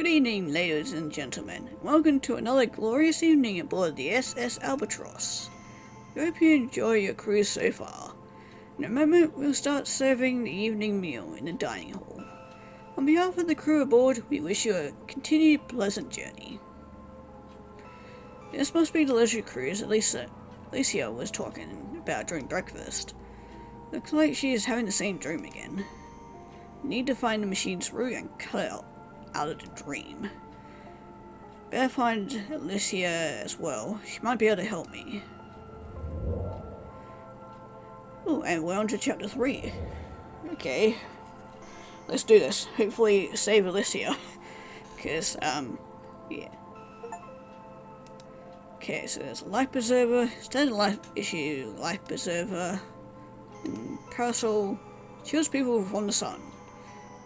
Good evening, ladies and gentlemen. Welcome to another glorious evening aboard the SS Albatross. We hope you enjoy your cruise so far. In a moment, we'll start serving the evening meal in the dining hall. On behalf of the crew aboard, we wish you a continued pleasant journey. This must be the leisure cruise Alicia was talking about during breakfast. Looks like she is having the same dream again. We need to find the machine's root and cut it out of the dream. Better find Alicia as well. She might be able to help me. Oh, and we're on to chapter 3. Okay. Let's do this. Hopefully save Alicia. Because, yeah. Okay, so there's a life preserver, standard life issue, life preserver, and parasol shields people from the sun.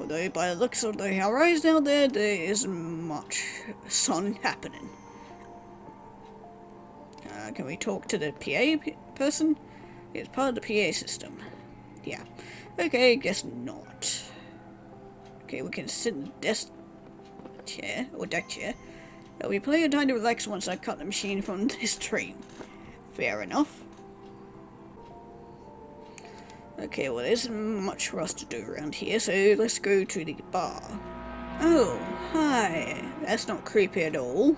Although by the looks of the horizon out there, there isn't much sun happening. Can we talk to the PA person? It's part of the PA system. Yeah. Okay, guess not. Okay, we can sit in the desk chair, or deck chair. There'll be plenty of time to relax once I cut the machine from this dream. Fair enough. Okay, well there isn't much for us to do around here, so let's go to the bar. Oh, hi. That's not creepy at all.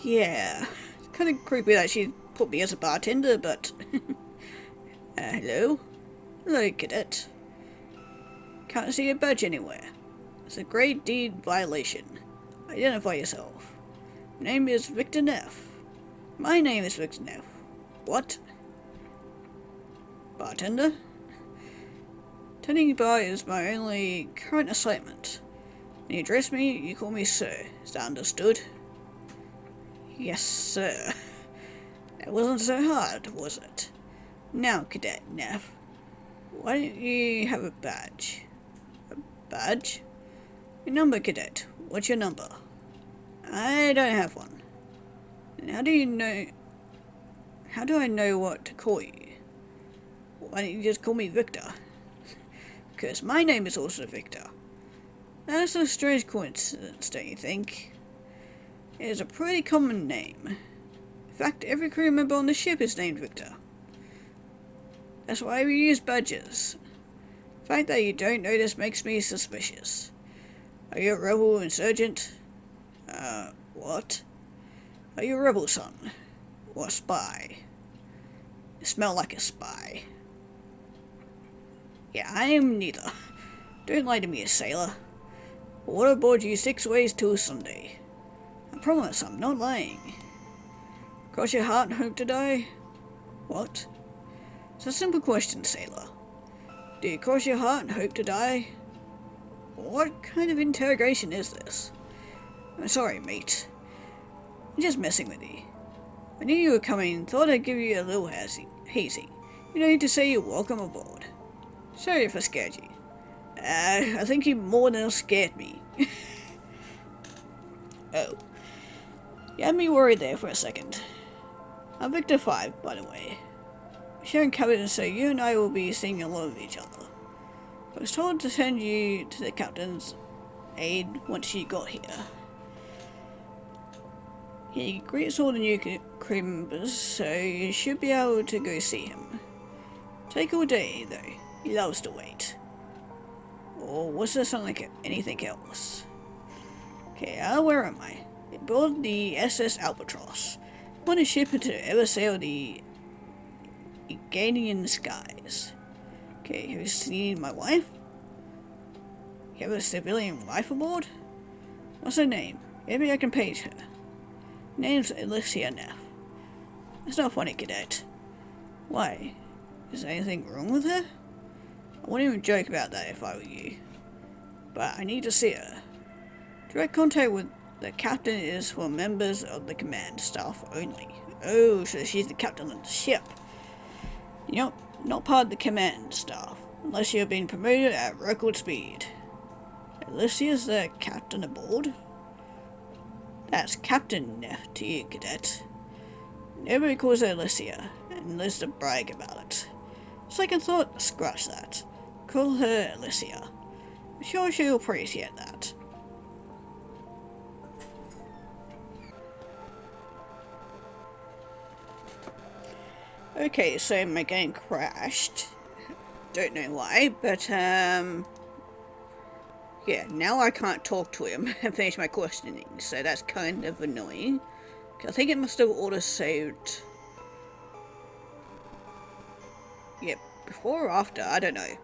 Yeah. It's kind of creepy that she put me as a bartender, but... hello? Hello, cadet. Can't see a badge anywhere. It's a grade D violation. Identify yourself. My name is Victor Neff. My name is Victor Neff. What? Bartender? Tending bar is my only current assignment. When you address me, you call me sir. Is that understood? Yes, sir. That wasn't so hard, was it? Now, Cadet Neff, why don't you have a badge? A badge? Your number, Cadet. What's your number? I don't have one. And how do you know... How do I know what to call you? Why don't you just call me Victor? Because my name is also Victor. That's a strange coincidence, don't you think? It is a pretty common name. In fact, every crew member on the ship is named Victor. That's why we use badges. The fact that you don't know this makes me suspicious. Are you a rebel insurgent? What? Are you a rebel, son? Or a spy? You smell like a spy. Yeah, I am neither. Don't lie to me, sailor. I'll waterboard you 6 ways till Sunday. I promise I'm not lying. Cross your heart and hope to die? What? It's a simple question, sailor. Do you cross your heart and hope to die? What kind of interrogation is this? I'm sorry, mate. I'm just messing with you. I knew you were coming, thought I'd give you a little hazy. You don't need to say you're welcome aboard. Sorry if I scared you. I think you more than scared me. Oh. You had me worried there for a second. I'm Victor 5, by the way. We're sharing cabin, so you and I will be seeing a lot of each other. I was told to send you to the captain's aid once you got here. He greets all the new crew members, so you should be able to go see him. Take all day, though. He loves to wait. Or was there something like anything else? Okay, where am I? Aboard the SS Albatross. One of ship to ever sail the Aegean skies. Okay, have you seen my wife? You have a civilian wife aboard? What's her name? Maybe I can page her. Name's Alicia Neff. That's not funny, Cadet. Why? Is there anything wrong with her? I wouldn't even joke about that if I were you. But I need to see her. Direct contact with the captain is for members of the command staff only. Oh, so she's the captain of the ship. You're not part of the command staff, unless you've been promoted at record speed. Alicia's the captain aboard? That's Captain Neff to you, Cadet. Nobody calls her Alicia, and lives to brag about it. Second thought, scratch that. Call her Alicia. I'm sure she'll appreciate that. Okay, so my game crashed. Don't know why, but yeah, now I can't talk to him and finish my questioning, so that's kind of annoying. I think it must have auto-saved. Yeah, before or after, I don't know.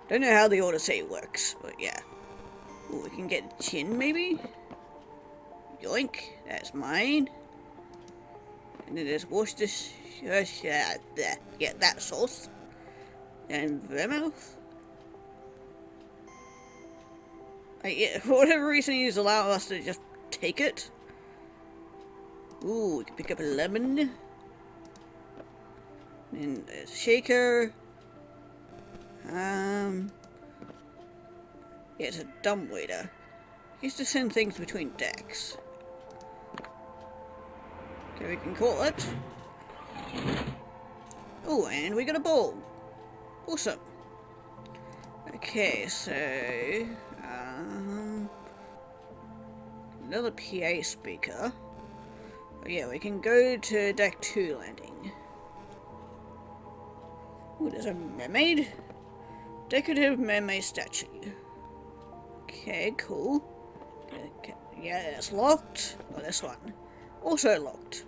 Don't know how the auto-save works, but yeah. Ooh, we can get chin, maybe? Yoink, that's mine. And then there's Worcestershire, yeah, that sauce. And Vermouth. Yeah, for whatever reason he's allowing us to just take it. Ooh, we can pick up a lemon. And there's a shaker. Yeah, it's a dumbwaiter. He used to send things between decks. Okay, we can call it. Oh, and we got a ball. Awesome. Okay, so another PA speaker. Oh, yeah, we can go to deck 2 landing. Ooh, there's a mermaid. Decorative mermaid statue. Okay, cool. Okay, yeah, it's locked. Oh, this one. Also locked.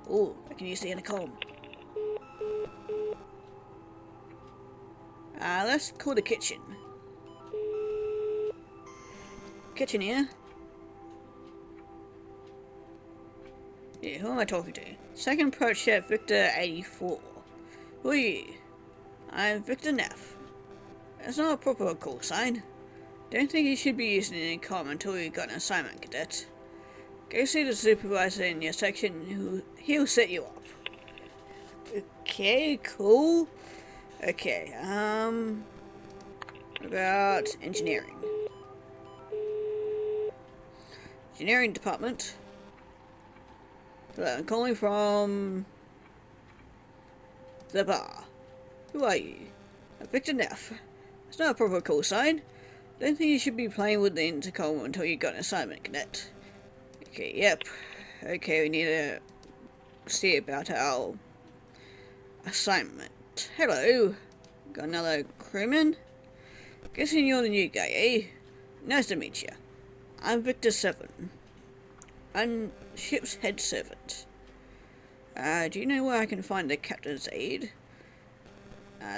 Ooh, I can use the intercom. Let's call the kitchen. Kitchen here. Yeah, who am I talking to? Second approach chef Victor 84. Who are you? I'm Victor Neff. That's not a proper call sign. Don't think you should be using an intercom until you got an assignment, cadet. Go see the supervisor in your section, he'll set you up. Okay, cool. Okay, what about engineering? Engineering department. Hello, I'm calling from the bar. Who are you? Victor Neff. It's not a proper call sign. Don't think you should be playing with the intercom until you got an assignment, cadet. Okay, yep. Okay, we need to see about our assignment. Hello. Got another crewman? Guessing you're the new guy, eh? Nice to meet you. I'm Victor 7. I'm ship's head servant. Do you know where I can find the captain's aide?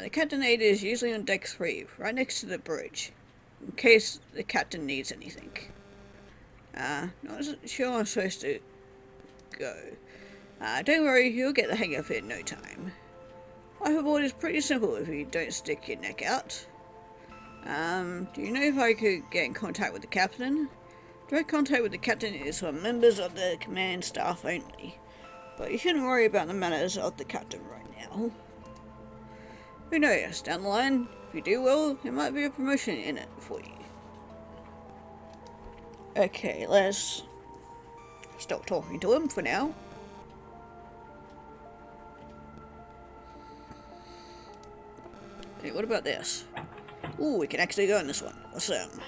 The captain's aide is usually on deck 3, right next to the bridge, in case the captain needs anything. Not sure I'm supposed to go. Don't worry, you'll get the hang of it in no time. Life aboard is pretty simple if you don't stick your neck out. Do you know if I could get in contact with the captain? Direct contact with the captain is for members of the command staff only, but you shouldn't worry about the manners of the captain right now. Who knows, down the line, if you do well, there might be a promotion in it for you. Okay, let's stop talking to him for now. Hey, what about this? Ooh, we can actually go in this one. Awesome.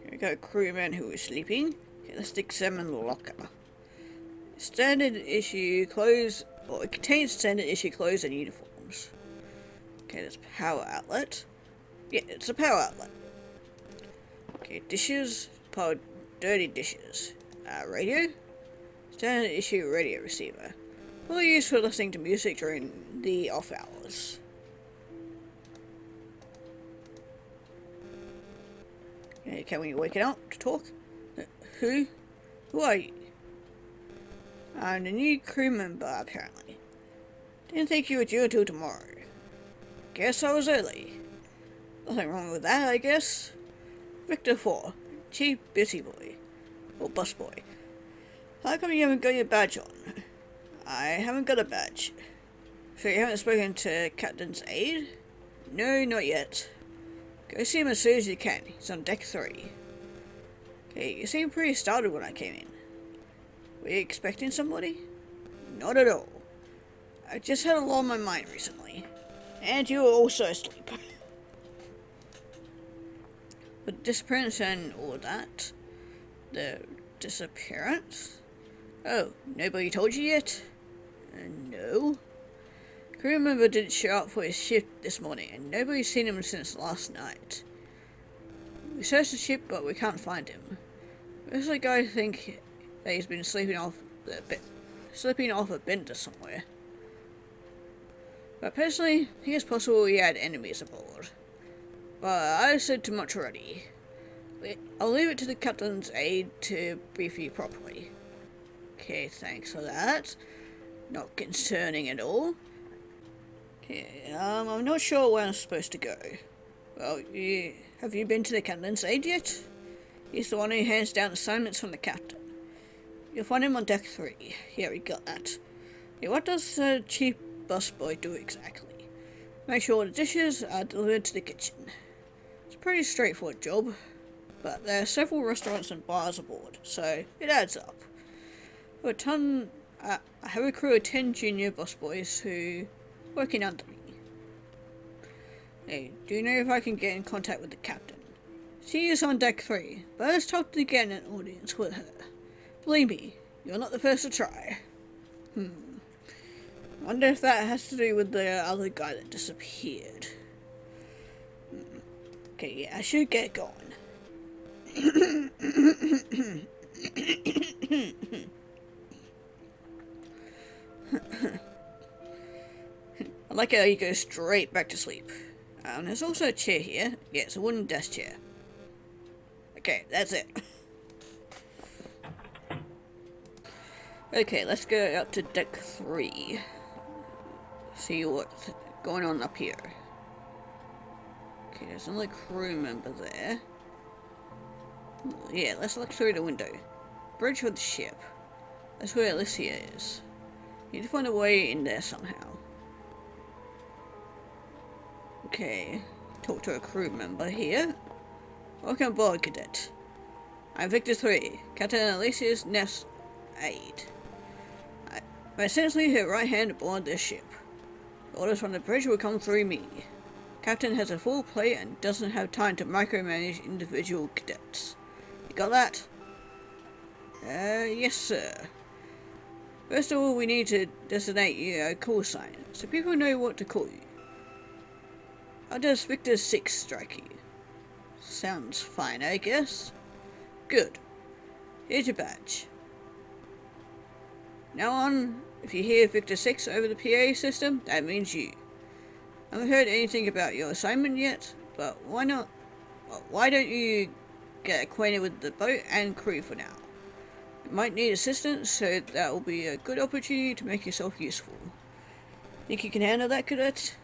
Here we go, crewman who is sleeping. Okay, let's examine the locker. Standard issue clothes, or it contains standard issue clothes and uniforms. Okay, there's power outlet. Yeah, it's a power outlet. Okay, dishes, powered dirty dishes. Radio? Standard issue radio receiver. Will used for listening to music during the off hours. Okay, can we wake it up to talk? Who? Who are you? I'm the new crew member, apparently. Didn't think you were due until tomorrow. Guess I was early. Nothing wrong with that, I guess. Victor 4, Chief Busy Boy. Or Busboy. How come you haven't got your badge on? I haven't got a badge. So you haven't spoken to Captain's aide? No, not yet. Go see him as soon as you can. He's on deck 3. Okay, you seemed pretty startled when I came in. Were you expecting somebody? Not at all. I just had a lot on my mind recently. And you were also asleep. But disappearance and all that. The disappearance? Oh, nobody told you yet? No. Crew member didn't show up for his shift this morning, and nobody's seen him since last night. We searched the ship, but we can't find him. There's a guy think that he's been sleeping off a bender somewhere. But personally, I think it's possible he had enemies aboard. But I said too much already. I'll leave it to the captain's aide to brief you properly. Okay, thanks for that. Not concerning at all. Okay, I'm not sure where I'm supposed to go. Well, have you been to the captain's aide yet? He's the one who hands down assignments from the captain. You'll find him on deck 3. Yeah, we got that. Yeah, what does the chief busboy do exactly? Make sure the dishes are delivered to the kitchen. It's a pretty straightforward job, but there are several restaurants and bars aboard, so it adds up. I have a crew of 10 junior busboys who are working under me. Hey, do you know if I can get in contact with the captain? She is on deck 3, but let's talk to get an audience with her. Believe me, you're not the first to try. Wonder if that has to do with the other guy that disappeared. Okay, yeah, I should get going. I like how you go straight back to sleep. There's also a chair here. Yeah, it's a wooden desk chair. Okay, that's it. Okay, let's go up to deck 3. See what's going on up here. Okay, there's another crew member there. Yeah, let's look through the window. Bridge with the ship. That's where Alicia is. Need to find a way in there somehow. Okay, talk to a crew member here. Welcome aboard, cadet. I'm Victor 3, Captain Alicia's nest aide. I'm essentially her right hand aboard this ship. Orders from the bridge will come through me. Captain has a full plate and doesn't have time to micromanage individual cadets. You got that? Yes sir. First of all, we need to designate you a call sign, so people know what to call you. How does Victor 6 strike you? Sounds fine, I guess. Good. Here's your badge. Now on, if you hear Victor 6 over the PA system, that means you. I haven't heard anything about your assignment yet, but why not? Well, why don't you get acquainted with the boat and crew for now? You might need assistance, so that will be a good opportunity to make yourself useful. Think you can handle that, cadet?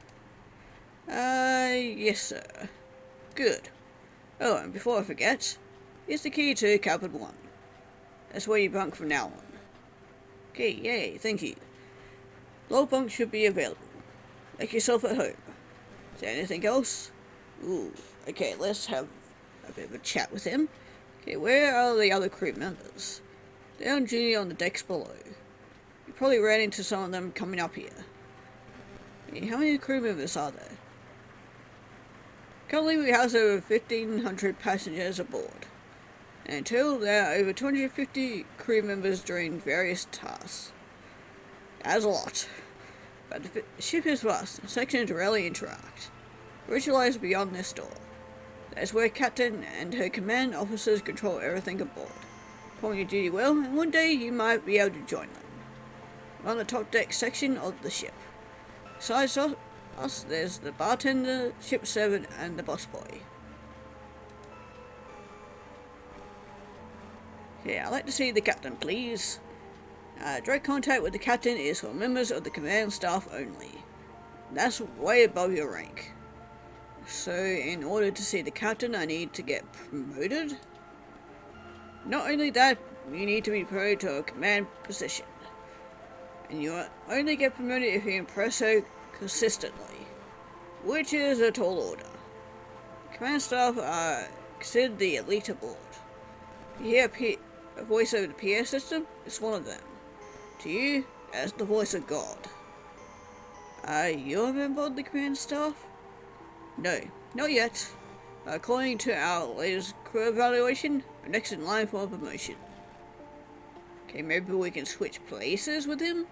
Yes sir. Good. Oh, and before I forget, here's the key to cabin 1. That's where you bunk from now on. Okay, yay, thank you. Low bunk should be available. Make yourself at home. Is there anything else? Ooh, okay, let's have a bit of a chat with him. Okay, where are the other crew members? They're on duty on the decks below. You probably ran into some of them coming up here. Okay, how many crew members are there? Currently we house over 1,500 passengers aboard. And until there are over 250 crew members doing various tasks. That's a lot. But the ship is vast, and sections rarely interact. Bridge lies beyond this door. That's where Captain and her command officers control everything aboard. Perform your duty well, and one day you might be able to join them. We're on the top deck section of the ship. Besides us, there's the bartender, ship servant, and the busboy. Yeah, I'd like to see the captain, please. Direct contact with the captain is for members of the command staff only. That's way above your rank. So, in order to see the captain, I need to get promoted? Not only that, you need to be promoted to a command position. And you only get promoted if you impress her consistently, which is a tall order. Command staff are considered the elite aboard. You hear a voice over the PA system? It's one of them. To you, as the voice of God. Are you a member of the command staff? No, not yet. According to our latest crew evaluation, we're next in line for a promotion. Okay, maybe we can switch places with him?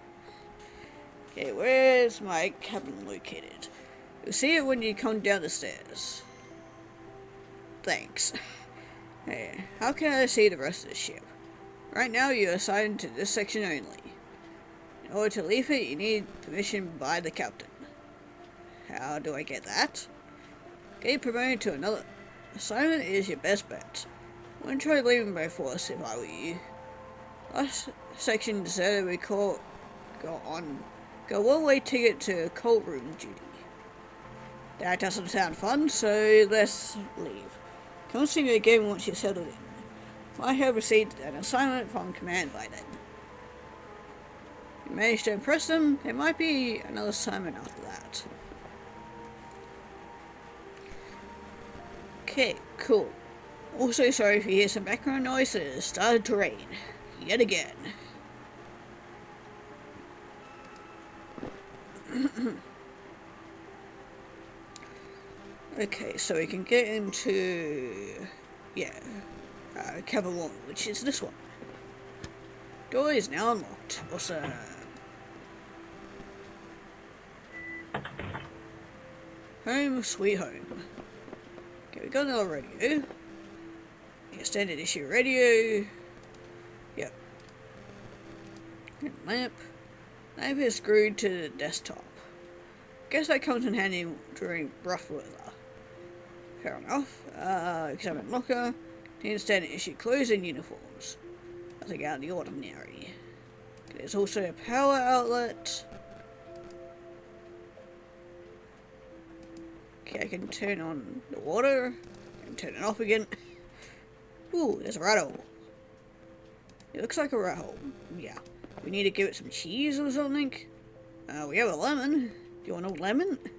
Okay, where's my cabin located? You'll see it when you come down the stairs. Thanks. Hey, how can I see the rest of the ship? Right now you're assigned to this section only. In order to leave it, you need permission by the captain. How do I get that? Getting promoted to another assignment is your best bet. I wouldn't try leaving by force if I were you. Last section deserted, we got one-way ticket to cold room duty. That doesn't sound fun, so let's leave. Come see me again once you're settled in. I have received an assignment from command by then. If you manage to impress them, there might be another assignment after that. Okay, cool. Also sorry if you hear some background noise, it has started to rain. Yet again. Okay, so we can get into, cabin 1, which is this one. Door is now unlocked. Awesome. Home sweet home. Okay, we got another radio. Yeah, standard issue radio. Yep. Lamp. Lamp is screwed to the desktop. Guess that comes in handy during rough weather. Fair enough. Examine locker. Contains standard issue clothes and uniforms. Nothing out of the ordinary. There's also a power outlet. Okay, I can turn on the water. I can turn it off again. Ooh, there's a rat hole. It looks like a rat hole. Yeah. We need to give it some cheese or something. We have a lemon. Do you want a lemon? I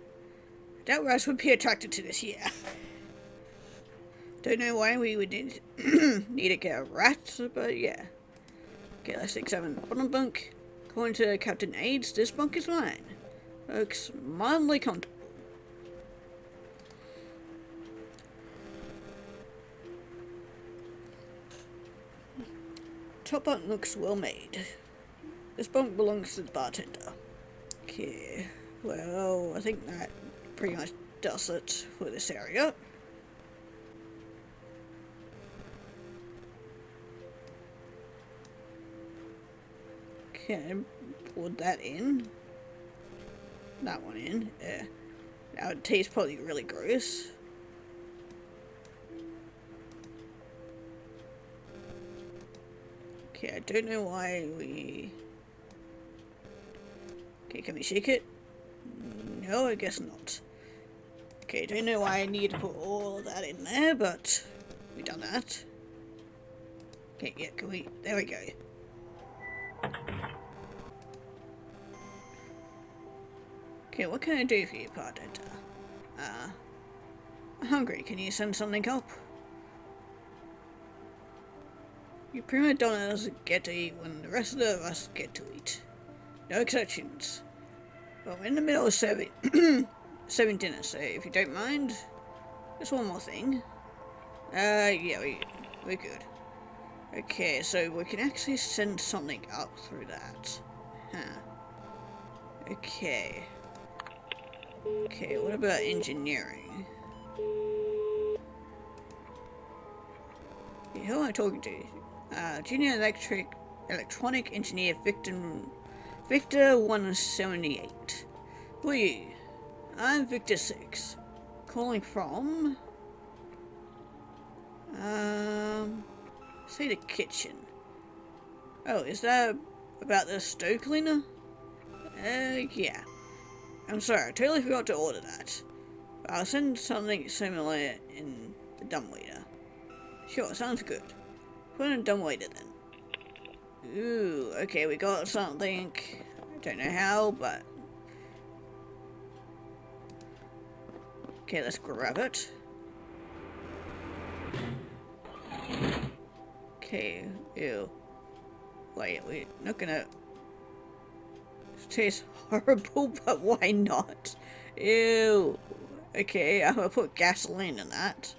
doubt rats would be attracted to this, yeah. Don't know why we would need to get a rat, but yeah. Okay, let's examine the bottom bunk. According to Captain Aids, this bunk is mine. Looks mildly comfortable. Top bunk looks well made. This bunk belongs to the bartender. Okay, well, I think that pretty much does it for this area. Okay, poured that in. That one in. Yeah. Now it tastes probably really gross. Okay, I don't know why we... Okay, can we shake it? No, I guess not. Okay, I don't know why I need to put all of that in there, but we done that. Okay, yeah, can we... There we go. Okay, what can I do for you, bartender? I'm hungry. Can you send something up? You prima donnas get to eat when the rest of us get to eat. No exceptions. Well, we're in the middle of serving dinner, so if you don't mind, just one more thing. Yeah, we're good. Okay, so we can actually send something up through that. Huh. Okay. Okay, what about engineering? Yeah, who am I talking to? Junior electronic engineer Victor 178. Who are you? I'm Victor 6. Calling from... say the kitchen. Oh, is that about the stove cleaner? Yeah. I'm sorry, I totally forgot to order that. But I'll send something similar in the dumbwaiter. Sure, sounds good. Put in a dumbwaiter then. Ooh, okay, we got something. I don't know how, but... Okay, let's grab it. Okay, ew. Wait, we're not gonna... It tastes horrible, but why not? Ew. Okay, I'm gonna put gasoline in that.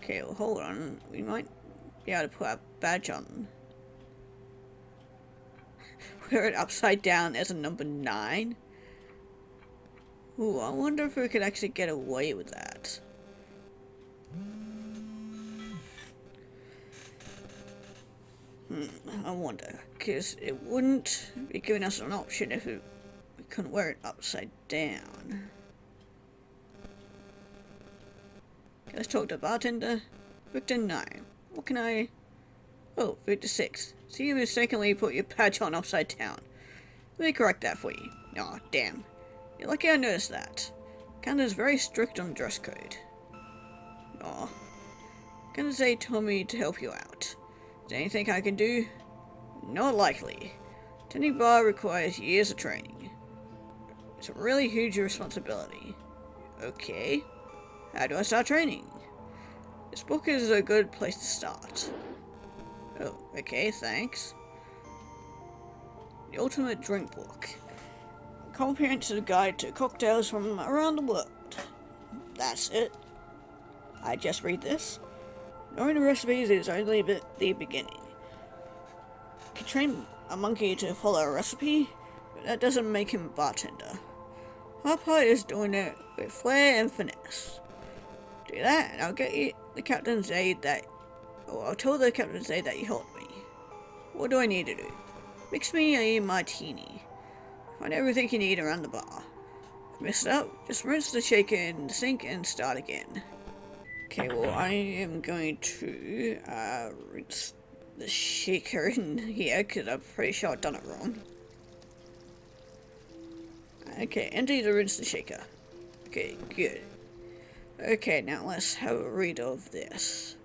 Okay, well hold on. We might be able to put our badge on. Wear it upside down as a number 9. Ooh, I wonder if we could actually get away with that. I wonder, because it wouldn't be giving us an option if we couldn't wear it upside down. Okay, let's talk to the bartender. Victor 9. What can I... Oh, Victor 6. So you mistakenly put your badge on upside down. Let me correct that for you. Aw, oh, damn. You're lucky I noticed that. Canada's very strict on dress code. Aw. Canada told me to help you out. Is there anything I can do? Not likely. Tending bar requires years of training. It's a really huge responsibility. Okay. How do I start training? This book is a good place to start. Oh, okay, thanks. The Ultimate Drink Book. A comprehensive guide to cocktails from around the world. That's it. I just read this. Knowing the recipes is only the beginning. You can train a monkey to follow a recipe, but that doesn't make him a bartender. Our part is doing it with flair and finesse. Do that, and I'll get you the captain's aid that... Oh, I'll tell the captain's aid that you helped me. What do I need to do? Mix me a martini. Find everything you need around the bar. If you mess it up, just rinse the shaker in the sink and start again. Okay, well, I am going to rinse the shaker in here because I'm pretty sure I've done it wrong. Okay, empty the rinse the shaker. Okay, good. Okay, now let's have a read of this.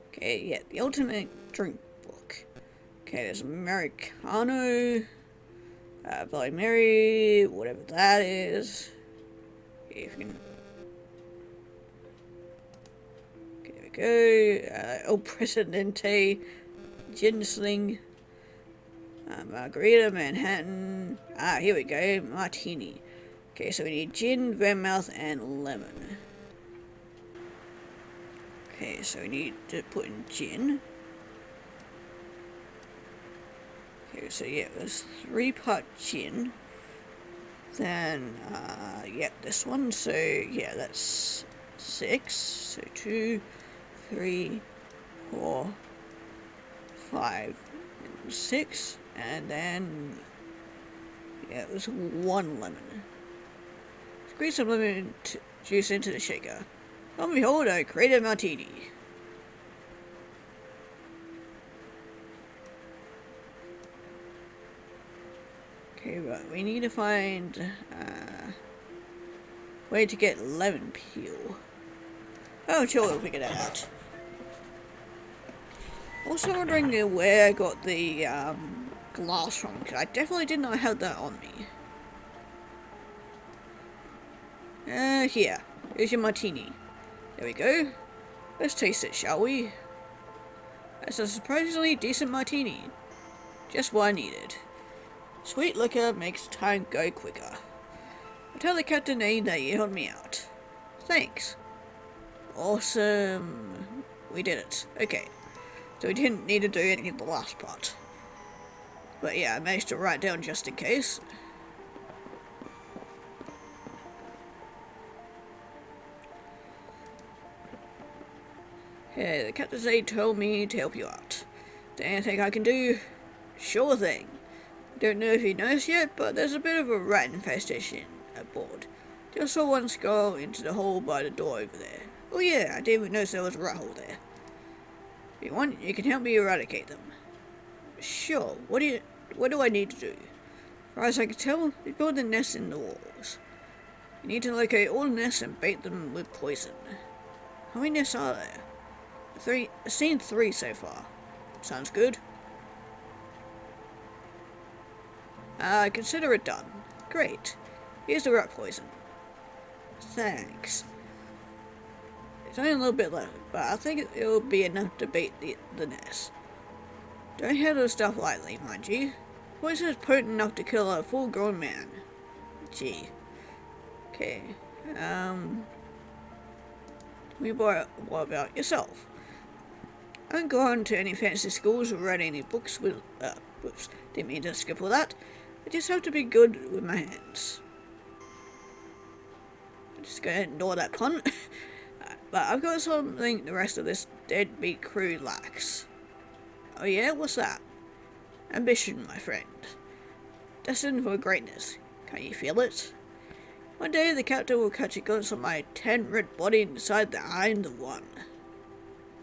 Okay, yeah, the Ultimate Drink Book. Okay, there's Americano, Bloody Mary, whatever that is. If you can... Go, El Presidente, Ginsling, Margarita, Manhattan, here we go, Martini. Okay, so we need gin, vermouth, and lemon. Okay, so we need to put in gin. Okay, so yeah, there's 3-part gin. Then, yeah, this one, so yeah, that's 6, so 2, 3, 4, 5, and 6, and then, yeah, it was 1 lemon. Squeeze some lemon juice into the shaker. Lo and behold, I created a martini. Okay, right, we need to find a way to get lemon peel. Oh, sure, we'll figure that out. Also wondering where I got the glass from, because I definitely did not have that on me. Here. Here's your martini. There we go. Let's taste it, shall we? That's a surprisingly decent martini. Just what I needed. Sweet liquor makes time go quicker. I'll tell the Captain A that you helped me out. Thanks. Awesome. We did it. Okay. So we didn't need to do any of the last part. But yeah, I managed to write down just in case. Hey, the Captain's aide told me to help you out. Is there anything I can do? Sure thing. Don't know if you noticed yet, but there's a bit of a rat infestation aboard. Just saw one skull into the hole by the door over there. Oh yeah, I didn't even notice there was a rat hole there. If you want, you can help me eradicate them. Sure, what do I need to do? As far as I can tell, they build a nest in the walls. You need to locate all the nests and bait them with poison. How many nests are there? I've seen 3 so far. Sounds good. Consider it done. Great. Here's the rat poison. Thanks. There's only a little bit left, but I think it'll be enough to bait the nest. Don't handle stuff lightly, mind you. Poison is potent enough to kill a full-grown man. Gee. Okay. What about yourself? I haven't gone to any fancy schools or read any books with, whoops, didn't mean to skip all that. I just have to be good with my hands. I'm just gonna ignore that pun. But I've got something the rest of this deadbeat crew lacks. Oh yeah, what's that? Ambition, my friend. Destined for greatness. Can you feel it? One day the captain will catch a glimpse of my tan red body and decide that I'm the one.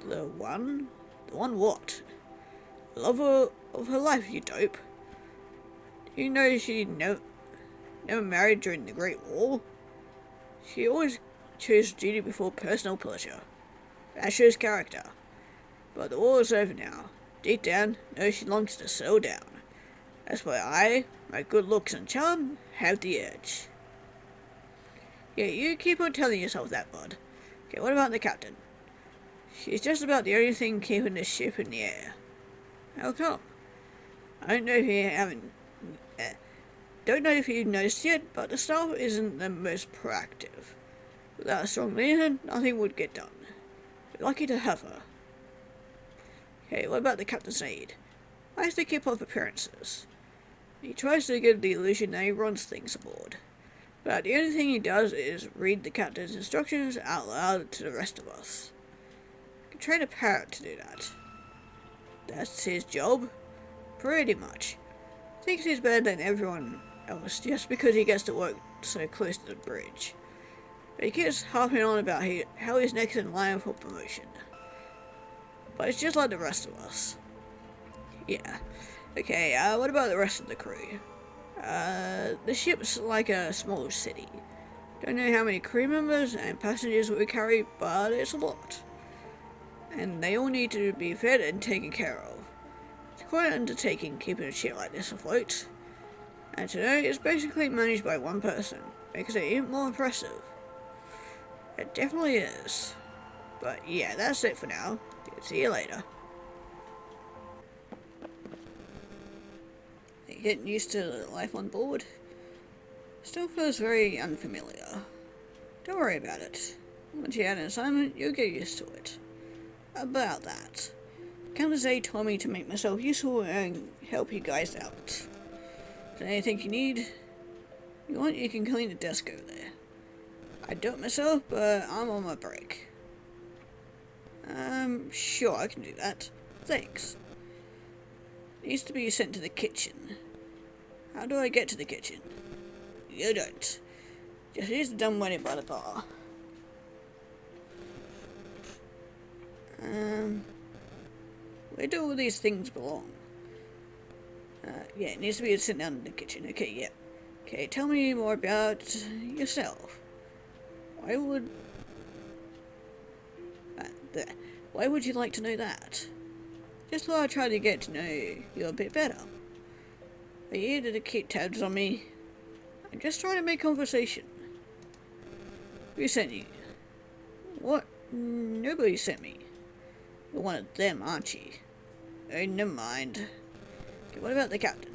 The one? The one what? Lover of her life, you dope. Do you know she never married during the Great War? She always chose duty before personal pleasure. That shows character. But the war is over now. Deep down, no, she longs to settle down. That's why I, my good looks and charm, have the edge. Yeah, you keep on telling yourself that, bud. Okay, what about the captain? She's just about the only thing keeping the ship in the air. How come? I don't know if you haven't... don't know if you've noticed yet, but the staff isn't the most proactive. Without a strong leader, nothing would get done. We're lucky to have her. Okay, what about the captain's aide? Why does he keep off appearances? He tries to give the illusion that he runs things aboard. But the only thing he does is read the captain's instructions out loud to the rest of us. You can train a parrot to do that. That's his job? Pretty much. Thinks he's better than everyone else just because he gets to work so close to the bridge. But he keeps harping on about how he's next in line for promotion. But it's just like the rest of us. Yeah. Okay, what about the rest of the crew? The ship's like a small city. Don't know how many crew members and passengers we carry, but it's a lot. And they all need to be fed and taken care of. It's quite an undertaking keeping a ship like this afloat. And today it's basically managed by one person, because it ain't more impressive. It definitely is. But yeah, that's it for now. See you later. Getting used to life on board. Still feels very unfamiliar. Don't worry about it. Once you had an assignment, you'll get used to it. About that, Captain A told me to make myself useful and help you guys out. Is there anything you need? If you want, you can clean the desk over there. I do it myself, but I'm on my break. Sure, I can do that. Thanks. It needs to be sent to the kitchen. How do I get to the kitchen? You don't. Just use the dumb money by the bar. Where do all these things belong? Yeah, it needs to be sent down in the kitchen. Okay, yeah. Okay, tell me more about yourself. Why would... Why would you like to know that? Just thought I'd try to get to know you a bit better. Are you here to keep tabs on me? I'm just trying to make conversation. Who sent you? What? Nobody sent me. You're one of them, aren't you? Oh, never mind. Okay, what about the captain?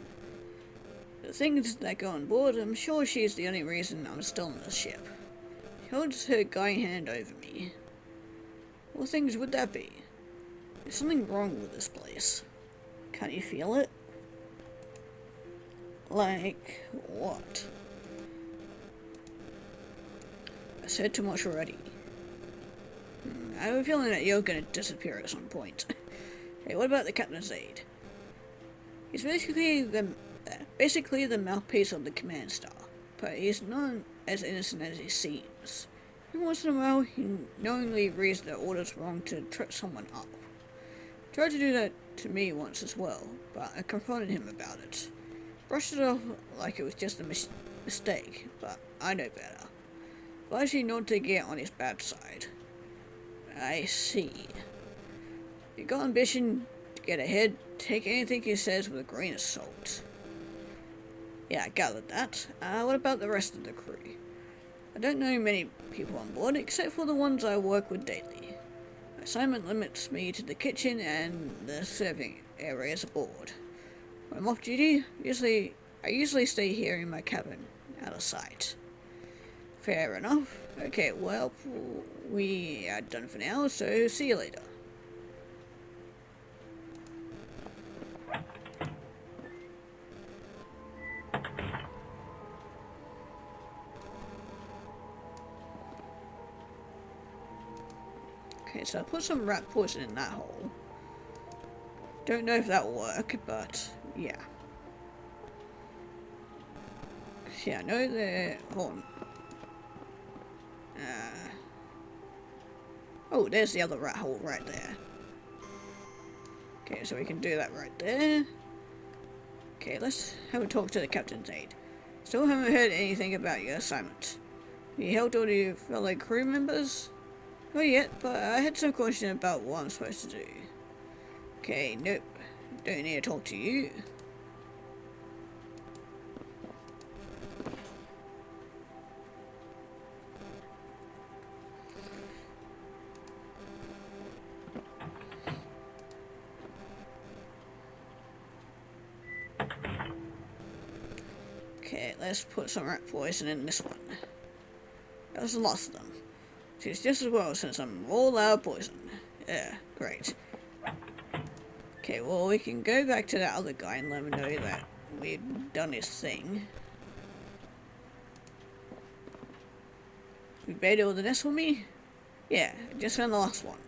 The things that go on board, I'm sure she's the only reason I'm still on the ship. She holds her guiding hand over me. What things would that be? There's something wrong with this place. Can't you feel it? Like what? I said too much already. I have a feeling that you're gonna disappear at some point. Hey, what about the captain's aide? He's basically the mouthpiece of the command star, but he's not as innocent as he seems. Every once in a while, he knowingly reads the orders wrong to trip someone up. Tried to do that to me once as well, but I confronted him about it. Brushed it off like it was just a mistake, but I know better. Advised you not to get on his bad side. I see. If you've got ambition to get ahead, take anything he says with a grain of salt. Yeah, I gathered that. What about the rest of the crew? I don't know many people on board, except for the ones I work with daily. My assignment limits me to the kitchen and the serving areas aboard. When I'm off duty, I usually stay here in my cabin, out of sight. Fair enough. Okay, well, we are done for now, so see you later. Okay, so I put some rat poison in that hole. Don't know if that will work, but yeah. Yeah, I know they're... Hold on. Oh, there's the other rat hole right there. Okay, so we can do that right there. Okay, let's have a talk to the captain's aide. Still haven't heard anything about your assignment. You helped all your fellow crew members? Not yet, but I had some question about what I'm supposed to do. Okay, nope. Don't need to talk to you. Okay, let's put some rat poison in this one. That was the last of them. It's just as well since I'm all out of poison. Yeah, great. Okay, well we can go back to that other guy and let him know that we've done his thing. You baited all the nests for me? Yeah, just found the last one.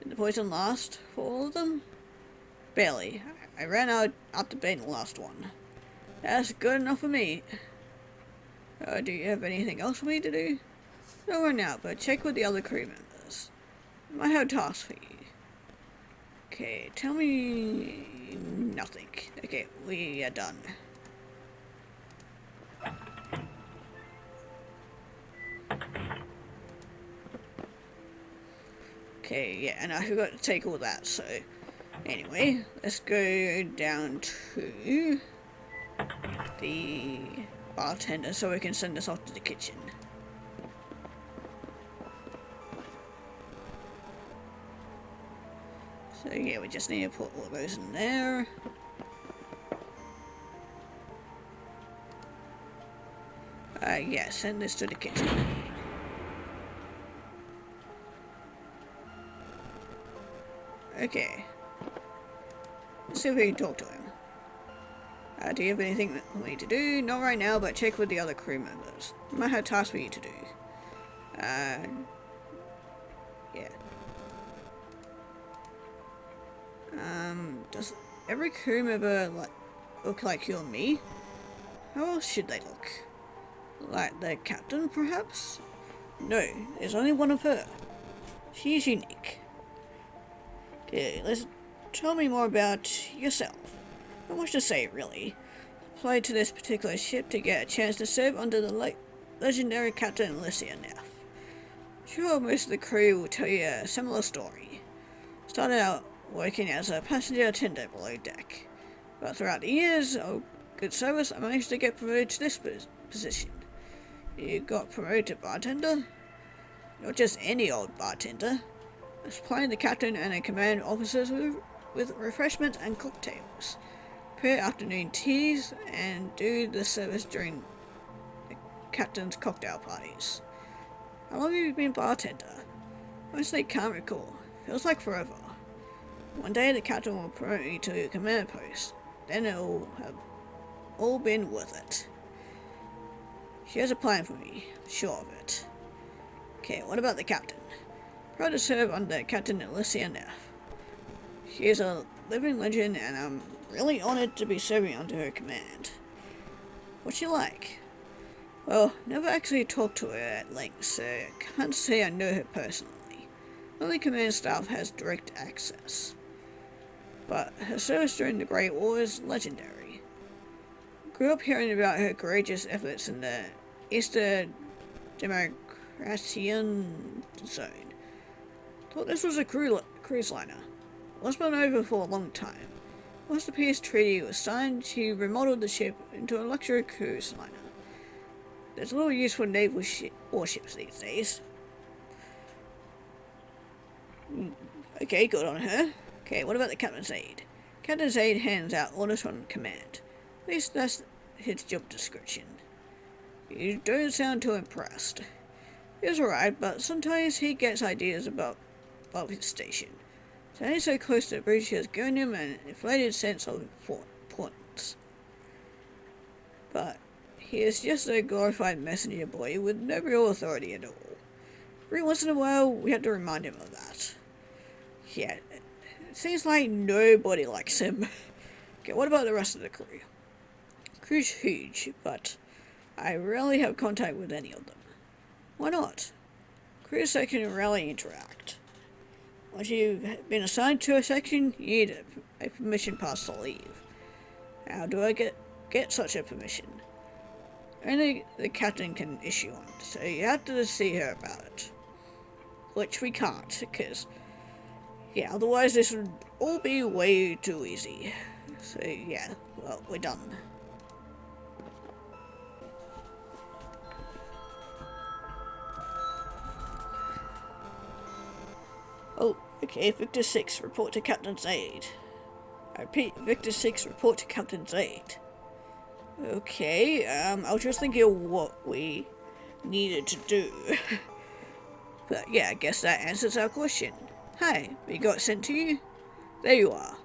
Did the poison last for all of them? Barely. I ran out after baiting the last one. That's good enough for me. Do you have anything else for me to do? No right now, but check with the other crew members. I might have tasks for you. Okay, tell me nothing. Okay, we are done. Okay, yeah, and I forgot to take all that, so anyway, let's go down to the bartender so we can send this off to the kitchen. So yeah, we just need to put all those in there. Yeah, send this to the kitchen. Okay. Let's see if we can talk to him. Do you have anything for me to do? Not right now, but check with the other crew members. I might have tasks for you to do. Yeah. Does every crew member look like you and me? How else should they look? Like the captain, perhaps? No, there's only one of her. She's unique. Okay, let's tell me more about yourself. Not much to say, really. Applied to this particular ship to get a chance to serve under the legendary Captain Alicia Neff. Sure, most of the crew will tell you a similar story. Started out working as a passenger attendant below deck, but throughout the years of good service, I managed to get promoted to this position. You got promoted to bartender? Not just any old bartender. I supplying the captain and the command officers with refreshments and cocktails. Prepare afternoon teas and do the service during the captain's cocktail parties. How long have you been bartender? Honestly, can't recall. Feels like forever. One day the captain will promote me to a command post. Then it'll have all been worth it. She has a plan for me, sure of it. Okay, what about the captain? Proud to serve under Captain Alicia Neff. She is a living legend and I'm really honored to be serving under her command. What's she like? Well, never actually talked to her at length, so can't say I know her personally. Only command staff has direct access. But her service during the Great War is legendary. Grew up hearing about her courageous efforts in the Eastern Democratian Zone. Thought this was a cruise liner. It's been over for a long time. Once the peace treaty was signed, she remodeled the ship into a luxury cruise liner. There's little use for naval warships these days. Okay, good on her. Okay, what about the captain's aide? Captain's aide hands out orders from command. At least that's his job description. You don't sound too impressed. He's alright, but sometimes he gets ideas above his station. Standing so close to the bridge has given him an inflated sense of importance. But he is just a glorified messenger boy with no real authority at all. Every once in a while, we have to remind him of that. Yeah, it seems like nobody likes him. Okay, what about the rest of the crew? The crew's huge, but I rarely have contact with any of them. Why not? Crew section rarely interact. Once you've been assigned to a section, you need a permission pass to leave. How do I get such a permission? Only the captain can issue one, so you have to see her about it. Which we can't, because, yeah, otherwise this would all be way too easy. So, yeah, well, we're done. Oh, okay, Victor 6, report to Captain's aid. I repeat, Victor 6, report to Captain's aid. Okay, I was just thinking of what we needed to do. But yeah, I guess that answers our question. Hey, we got sent to you? There you are.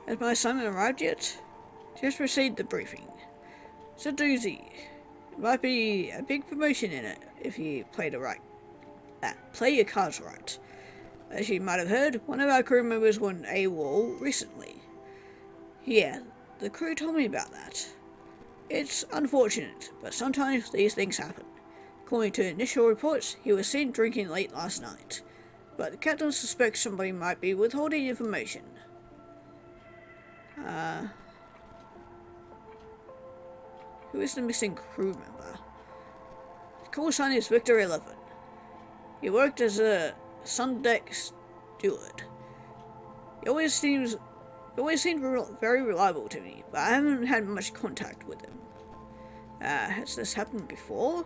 Has my assignment arrived yet? Just received the briefing. It's a doozy. It might be a big promotion in it if you play your cards right. As you might have heard, one of our crew members went AWOL recently. Yeah, the crew told me about that. It's unfortunate, but sometimes these things happen. According to initial reports, he was seen drinking late last night, but the captain suspects somebody might be withholding information. Who is the missing crew member? The call sign is Victor 11. He worked as a sun deck steward. He always seemed very reliable to me, but I haven't had much contact with him. Has this happened before?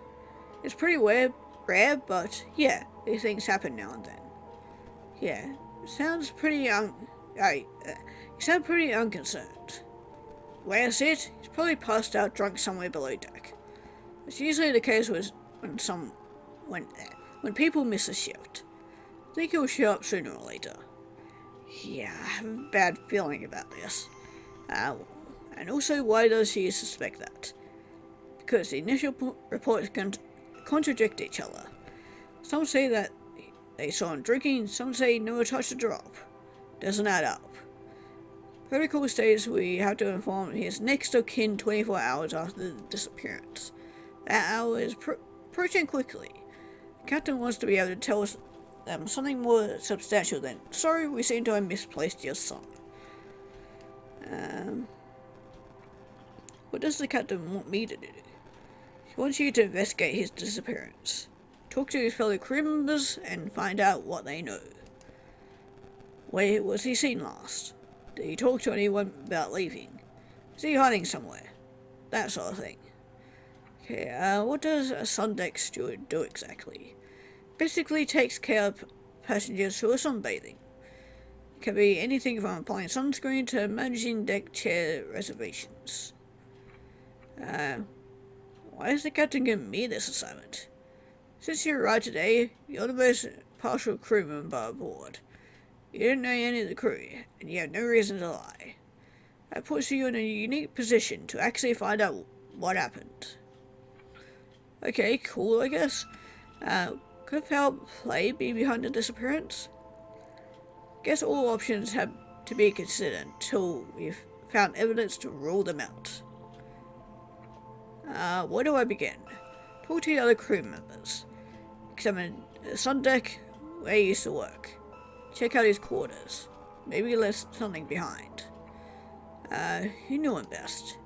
It's pretty rare, but yeah, these things happen now and then. Yeah, you sound pretty unconcerned. The way I see it, he's probably passed out drunk somewhere below deck. It's usually the case when people miss a shift. I think he'll show up sooner or later. Yeah, I have a bad feeling about this. And also, why does he suspect that? Because the initial reports contradict each other. Some say that they saw him drinking, some say never touched a drop. Doesn't add up. Protocol states we have to inform his next of kin 24 hours after the disappearance. That hour is approaching quickly. The captain wants to be able to tell us something more substantial than, sorry, we seem to have misplaced your son. What does the captain want me to do? He wants you to investigate his disappearance. Talk to his fellow crew members and find out what they know. Where was he seen last? Did he talk to anyone about leaving? Is he hiding somewhere? That sort of thing. Okay, what does a sun deck steward do exactly? Basically takes care of passengers who are sunbathing. It can be anything from applying sunscreen to managing deck chair reservations. Why is the captain giving me this assignment? Since you arrived today, you're the most partial crew member aboard. You didn't know any of the crew, and you have no reason to lie. That puts you in a unique position to actually find out what happened. Okay, cool, I guess. Could foul play be behind the disappearance? Guess all options have to be considered until we've found evidence to rule them out. Where do I begin? Talk to the other crew members. Examine the sun deck where he used to work. Check out his quarters. Maybe he left something behind. You knew him best.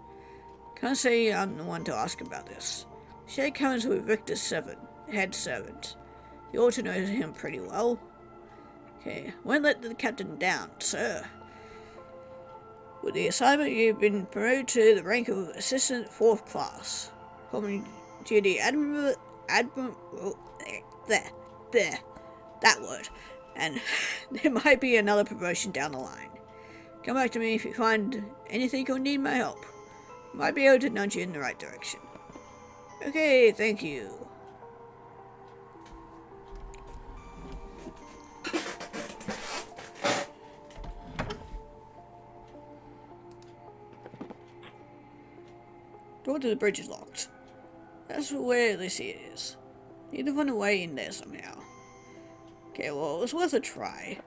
Can't say I'm the one to ask about this. Shake hands with Victor 7, head servant. You ought to know him pretty well. Okay, won't let the captain down, sir. With the assignment, you've been promoted to the rank of Assistant 4th Class. Common duty Admiral, that word. And there might be another promotion down the line. Come back to me if you find anything or need my help. Might be able to nudge you in the right direction. Okay, thank you. Door to the bridge is locked. That's where Lucy is. Need to find a way in there somehow. Okay, well, it was worth a try.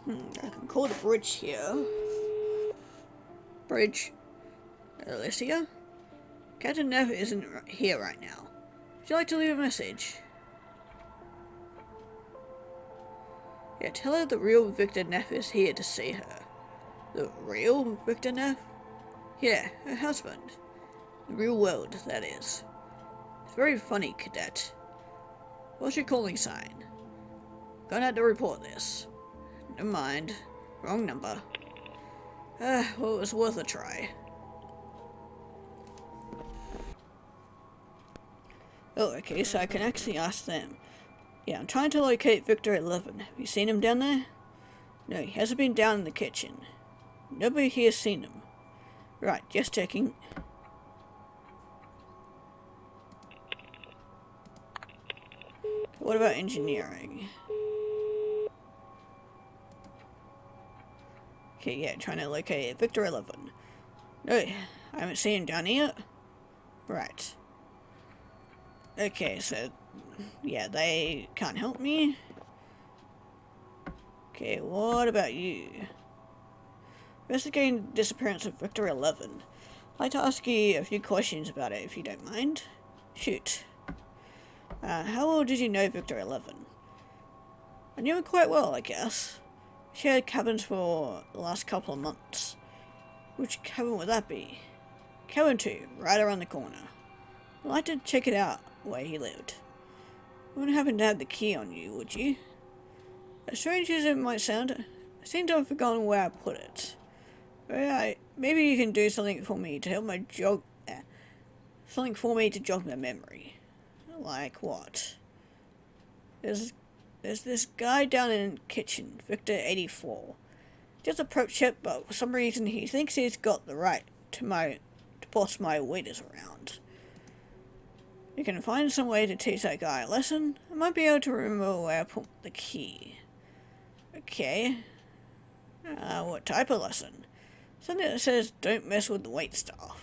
I can call the bridge here. Bridge. Alicia? Captain Neff isn't here right now. Would you like to leave a message? Yeah, tell her the real Victor Neff is here to see her. The real Victor Neff? Yeah, her husband. The real world, that is. It's very funny, Cadet. What's your calling sign? Gonna have to report this. Never mind. Wrong number. Well, it was worth a try. Oh, okay, so I can actually ask them. Yeah, I'm trying to locate Victor 11. Have you seen him down there? No, he hasn't been down in the kitchen. Nobody here has seen him. Right, just checking. What about engineering? Okay, yeah, trying to locate Victor 11. No, I haven't seen him down here. Right. Okay, so, yeah, they can't help me. Okay, what about you? Investigating the disappearance of Victor 11. I'd like to ask you a few questions about it, if you don't mind. Shoot. How well did you know Victor 11? I knew him quite well, I guess. Shared cabins for the last couple of months. Which cabin would that be? Cabin 2, right around the corner. I'd like to check it out, where he lived. You wouldn't happen to have the key on you, would you? As strange as it might sound, I seem to have forgotten where I put it. Maybe you can do something for me to help my jog my memory. Like what? There's this guy down in the kitchen, Victor 84. Just approached it, but for some reason he thinks he's got the right to boss my waiters around. You can find some way to teach that guy a lesson. I might be able to remember where I put the key. Okay. What type of lesson? Something that says don't mess with the waitstaff.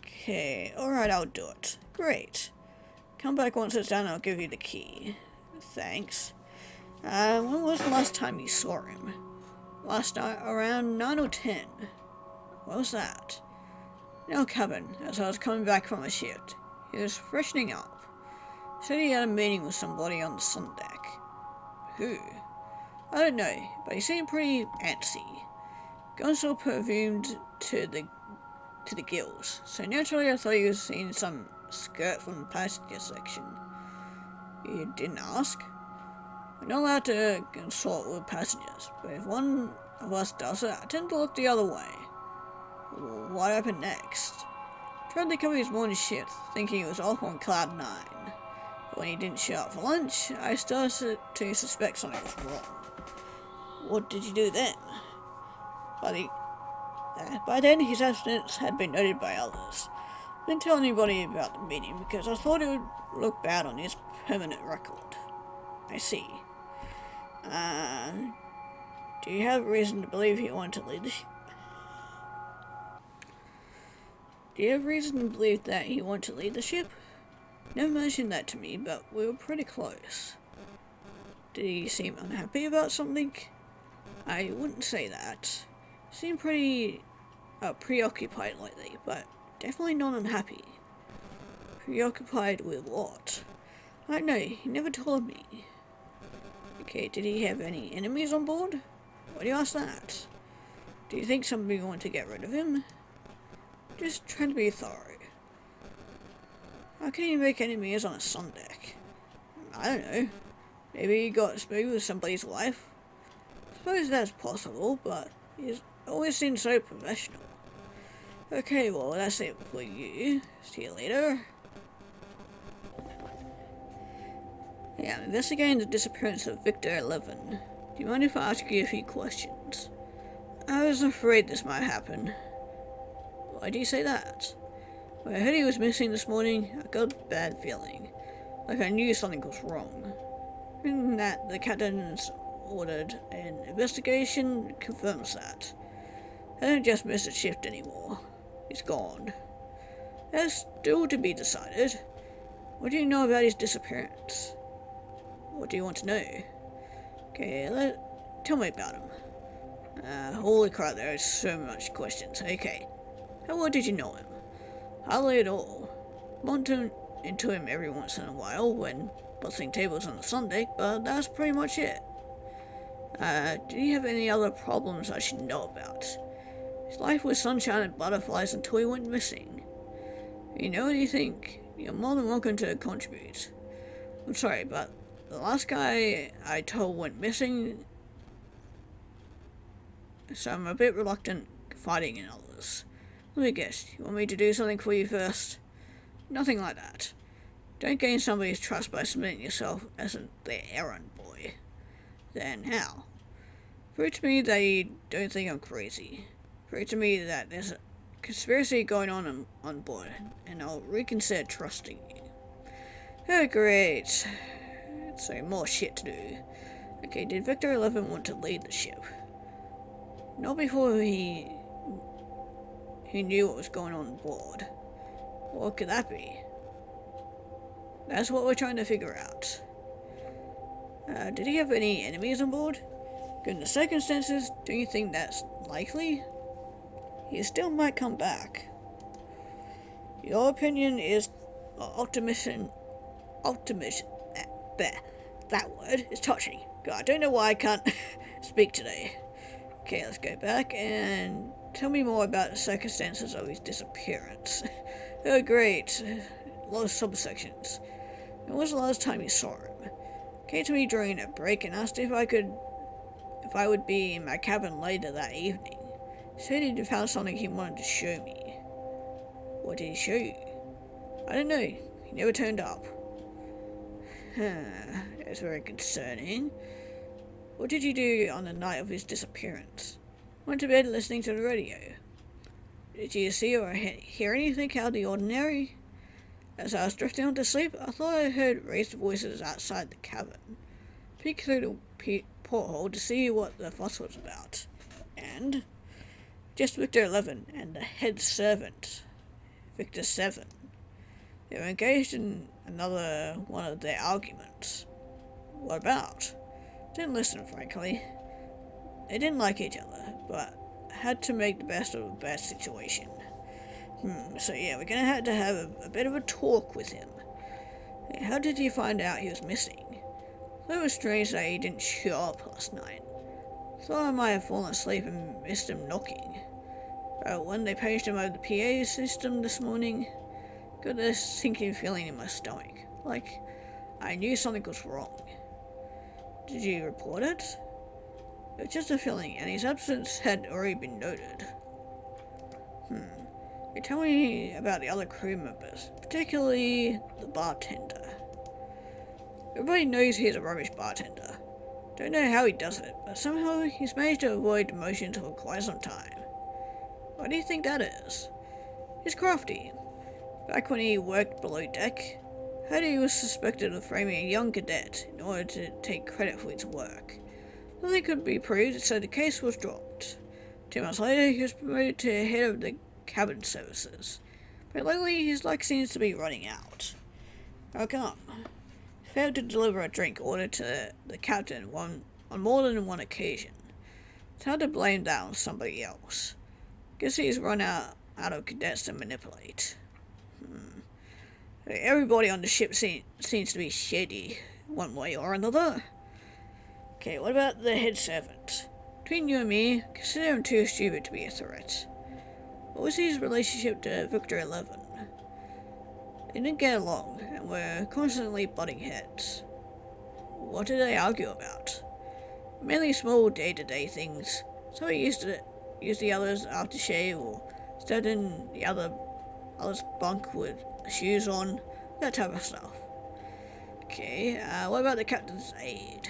Okay, alright, I'll do it. Great. Come back once it's done, I'll give you the key. Thanks. When was the last time you saw him? Last night, around 9 or 10. What was that? In our cabin, as I was coming back from a shift. He was freshening up. Said he had a meeting with somebody on the sun deck. Who? I don't know, but he seemed pretty antsy. Guns all perfumed to the gills, so naturally I thought he was seeing some skirt from the passenger section. You didn't ask? We're not allowed to consult with passengers, but if one of us does it, I tend to look the other way. What happened next? Tried to cover his morning shift, thinking he was off on cloud 9. But when he didn't show up for lunch, I started to suspect something was wrong. What did you do then? By then, his absence had been noted by others. I didn't tell anybody about the meeting because I thought it would look bad on his permanent record. I see. Do you have reason to believe he wanted to lead the ship? Do you have reason to believe that he wanted to lead the ship? Never mentioned that to me, but we were pretty close. Did he seem unhappy about something? I wouldn't say that. He seemed pretty preoccupied lately, but definitely not unhappy. Preoccupied with what? I don't know, he never told me. Okay, did he have any enemies on board? Why do you ask that? Do you think somebody wanted to get rid of him? Just trying to be thorough. How can you make enemies on a sun deck? I don't know. Maybe he got smooth with somebody's wife? I suppose that's possible, but he's always seemed so professional. Okay, well, that's it for you. See you later. Yeah, I'm investigating the disappearance of Victor 11. Do you mind if I ask you a few questions? I was afraid this might happen. Why do you say that? When I heard he was missing this morning, I got a bad feeling. Like I knew something was wrong. And that the captain's ordered an investigation confirms that. I don't just miss a shift anymore. He's gone. That's still to be decided. What do you know about his disappearance? What do you want to know? Okay, tell me about him. Holy crap, there are so much questions. Okay, how well did you know him? Hardly at all. Bumped into him every once in a while when busting tables on the sun deck, but that's pretty much it. Did he have any other problems I should know about? His life was sunshine and butterflies until he went missing. If you know anything, you're more than welcome to contribute. I'm sorry, but the last guy I told went missing, so I'm a bit reluctant confiding in others. Let me guess, you want me to do something for you first? Nothing like that. Don't gain somebody's trust by submitting yourself as their errand boy. Then how? Prove to me that you don't think I'm crazy. Prove to me that there's a conspiracy going on board, and I'll reconsider trusting you. Oh, great. So more shit to do. Okay, did Victor 11 want to lead the ship? Not before he knew what was going on board. What could that be? That's what we're trying to figure out. Did he have any enemies on board? Given the circumstances, do you think that's likely? He still might come back. Your opinion is optimism. That word is touching. God, I don't know why I can't speak today. Okay, let's go back and tell me more about the circumstances of his disappearance. Oh, great. A lot of subsections. When was the last time you saw him? Came to me during a break and asked if I would be in my cabin later that evening. He said he'd found something he wanted to show me. What did he show you? I don't know. He never turned up. That's very concerning. What did you do on the night of his disappearance? Went to bed listening to the radio. Did you see or hear anything out of the ordinary? As I was drifting off to sleep, I thought I heard raised voices outside the cabin. Peeked through the porthole to see what the fuss was about. And just Victor 11 and the head servant, Victor 7. They were engaged in another one of their arguments. What about? Didn't listen, frankly. They didn't like each other, but had to make the best of a bad situation. So yeah, we're gonna have to have a bit of a talk with him. How did you find out he was missing? It was strange that he didn't show up last night. Thought I might have fallen asleep and missed him knocking. But when they paged him over the PA system this morning, got this sinking feeling in my stomach, like I knew something was wrong. Did you report it? It was just a feeling, and his absence had already been noted. You tell me about the other crew members, particularly the bartender. Everybody knows he's a rubbish bartender. Don't know how he does it, but somehow he's managed to avoid demotion for quite some time. Why do you think that is? He's crafty. Back when he worked below deck, heard he was suspected of framing a young cadet in order to take credit for his work. Nothing could be proved, so the case was dropped. 2 months later, he was promoted to head of the cabin services. But lately, his luck seems to be running out. How come? He failed to deliver a drink order to the captain on more than one occasion. It's hard to blame that on somebody else. Guess he's run out of cadets to manipulate. Everybody on the ship seems to be shady, one way or another. Okay, what about the head servant? Between you and me, consider him too stupid to be a threat. What was his relationship to Victor 11? They didn't get along, and were constantly butting heads. What did they argue about? Mainly small day-to-day things. So he used the other's aftershave, or stood in the other's bunk with shoes on, that type of stuff. Okay, what about the captain's aide?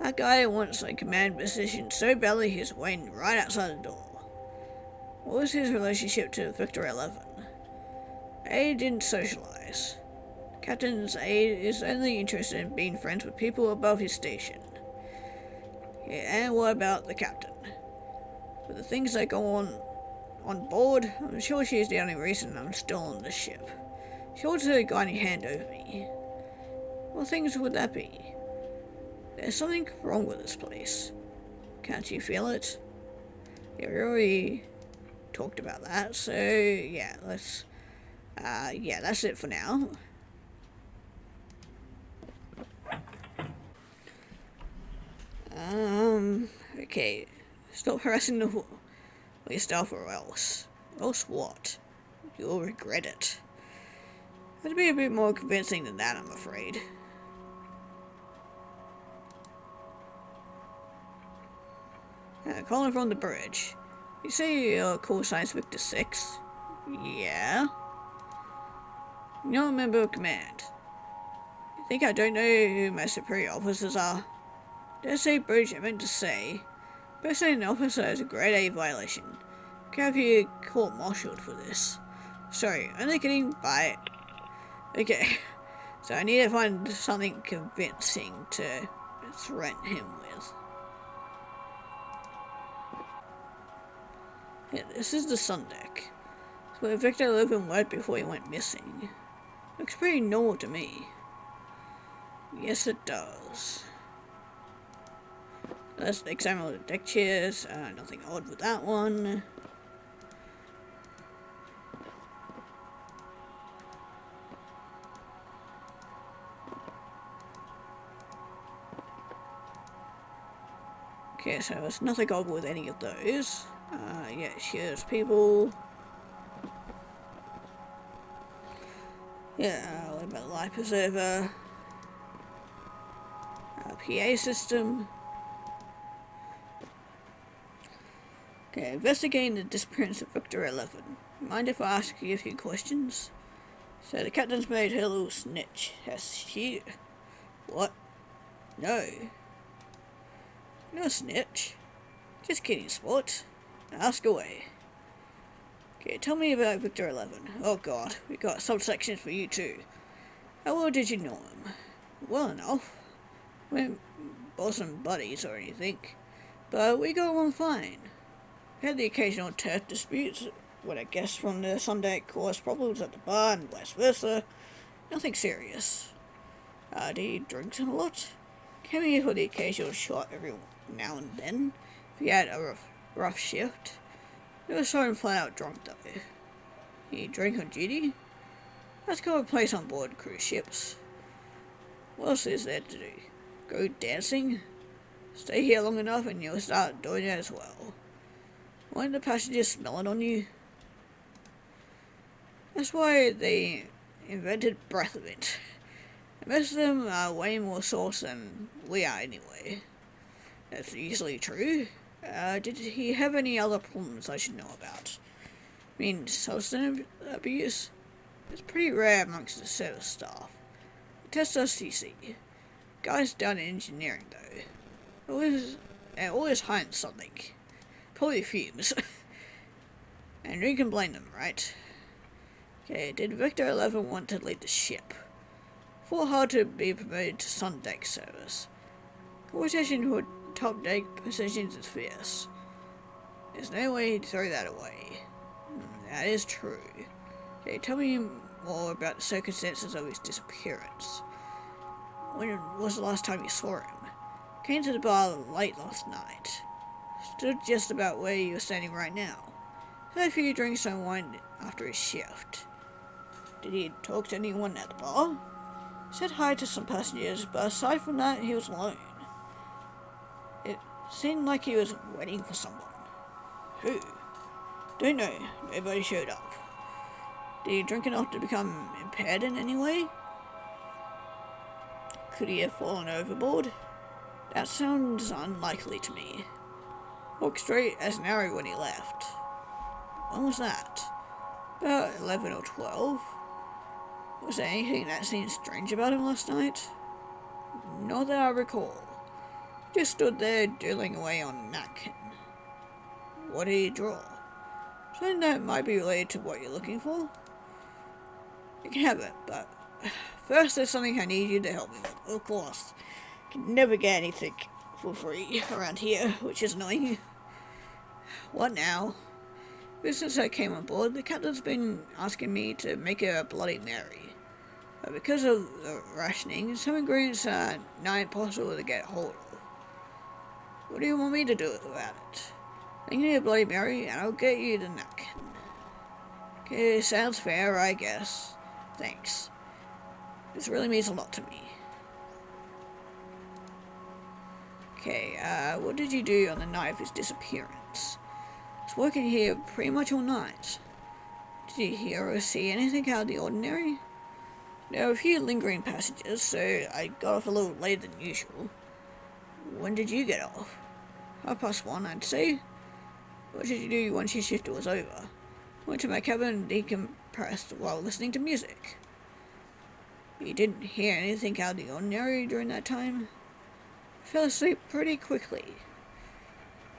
That guy wants a command position so badly he's waiting right outside the door. What was his relationship to Victor 11? Aide didn't socialize. Captain's aide is only interested in being friends with people above his station. Yeah, and what about the captain? With the things that go on on board. I'm sure she's the only reason I'm still on the ship. She wants a guiding hand over me. What things would that be? There's something wrong with this place. Can't you feel it? Yeah, we already talked about that, so yeah, let's yeah, that's it for now. Okay. Stop harassing the yourself or else. Else what? You'll regret it. It'd be a bit more convincing than that, I'm afraid. Calling from the bridge. You say you're call signs Victor 6? Yeah? You're a member of command. You think I don't know who my superior officers are? Did I say bridge? I meant to say. Personally, an officer is a grade A violation. Can have you court-martialed for this. Sorry, only getting by. Okay, so I need to find something convincing to threaten him with. Yeah, this is the sun deck. It's where Victor 11 went before he went missing. Looks pretty normal to me. Yes, it does. Let's examine all the deck chairs. Nothing odd with that one. Okay, so there's nothing odd with any of those. Yeah, here's people. Yeah, what about the life preserver? PA system. Okay, investigating the disappearance of Victor 11. Mind if I ask you a few questions? So the captain's made her little snitch, has she? What? No. No snitch. Just kidding, sport. Ask away. Okay, tell me about Victor 11. Oh god, we got subsections for you too. How well did you know him? Well enough. We wasn't buddies or anything, but we got along fine. We had the occasional turf disputes, what I guess from the Sunday caused problems at the bar and vice versa. Nothing serious. Did he drink a lot? Came here for the occasional shot every now and then, if he had a rough shift. He was so flat out drunk though. He drank on duty? That's commonplace on board cruise ships. What else is there to do? Go dancing? Stay here long enough and you'll start doing it as well. Won't the passengers smell it on you? That's why they invented breath of it. Most of them are way more sauce than we are anyway. That's usually true. Did he have any other problems I should know about? I mean, substance abuse? It's pretty rare amongst the service staff. Test us TC. Guys down in engineering though. Always hiding something. Probably fumes. And you can blame them, right? Okay, did Victor 11 want to lead the ship? Fought hard to be promoted to sun deck service. Conversation for top deck positions is fierce. There's no way to throw that away. That is true. Okay, tell me more about the circumstances of his disappearance. When was the last time you saw him? Came to the bar late last night. Stood just about where you are standing right now. Had a few drinks and wine after his shift. Did he talk to anyone at the bar? Said hi to some passengers, but aside from that, he was alone. It seemed like he was waiting for someone. Who? Don't know. Nobody showed up. Did he drink enough to become impaired in any way? Could he have fallen overboard? That sounds unlikely to me. Walked straight as an arrow when he left. When was that? About 11 or 12. Was there anything that seemed strange about him last night? Not that I recall. Just stood there doodling away on a napkin. What did he draw? Something that might be related to what you're looking for? You can have it, but first there's something I need you to help me with. Of course, you can never get anything for free around here, which is annoying. What now? Ever since I came on board, the captain's been asking me to make her a Bloody Mary. But because of the rationing, some ingredients are nigh impossible to get hold of. What do you want me to do about it? Make me a Bloody Mary and I'll get you the napkin. Okay, sounds fair, I guess. Thanks. This really means a lot to me. Okay, what did you do on the night of his disappearance? I was working here pretty much all night. Did you hear or see anything out of the ordinary? There were a few lingering passengers, so I got off a little later than usual. When did you get off? 1:30, I'd say. What did you do once your shift was over? Went to my cabin and decompressed while listening to music. You didn't hear anything out of the ordinary during that time? I fell asleep pretty quickly.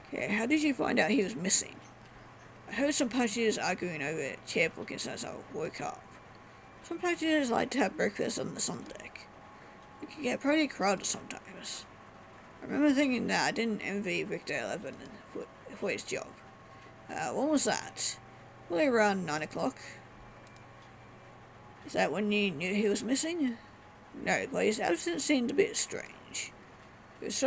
Okay, how did you find out he was missing? I heard some passengers arguing over chair bookings as I woke up. Some passengers like to have breakfast on the sun deck. It can get pretty crowded sometimes. I remember thinking that I didn't envy Victor 11 for his job. What was that? Probably around 9 o'clock. Is that when you knew he was missing? No, but his absence seemed a bit strange. He was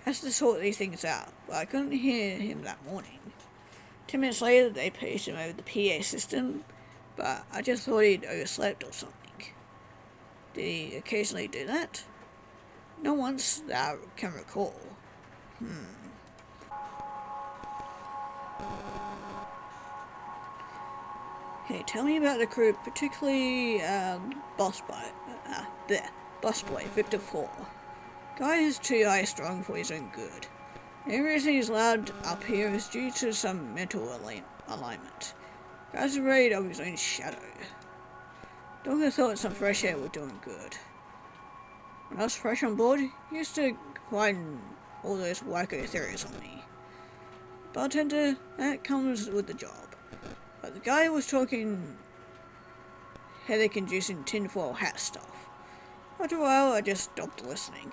has to sort these things out, but I couldn't hear him that morning. 10 minutes later, they paged him over the PA system, but I just thought he'd overslept or something. Did he occasionally do that? Not once that I can recall. Hey, tell me about the crew, particularly Busboy, Victor 4. Guy is too high strung for his own good. The only reason he's allowed up here is due to some mental alignment. Guy's afraid of his own shadow. Doctor thought some fresh air would do him good. When I was fresh on board, he used to find all those wacko theories on me. Bartender, that comes with the job. But the guy was talking headache-inducing tinfoil hat stuff. After a while, I just stopped listening.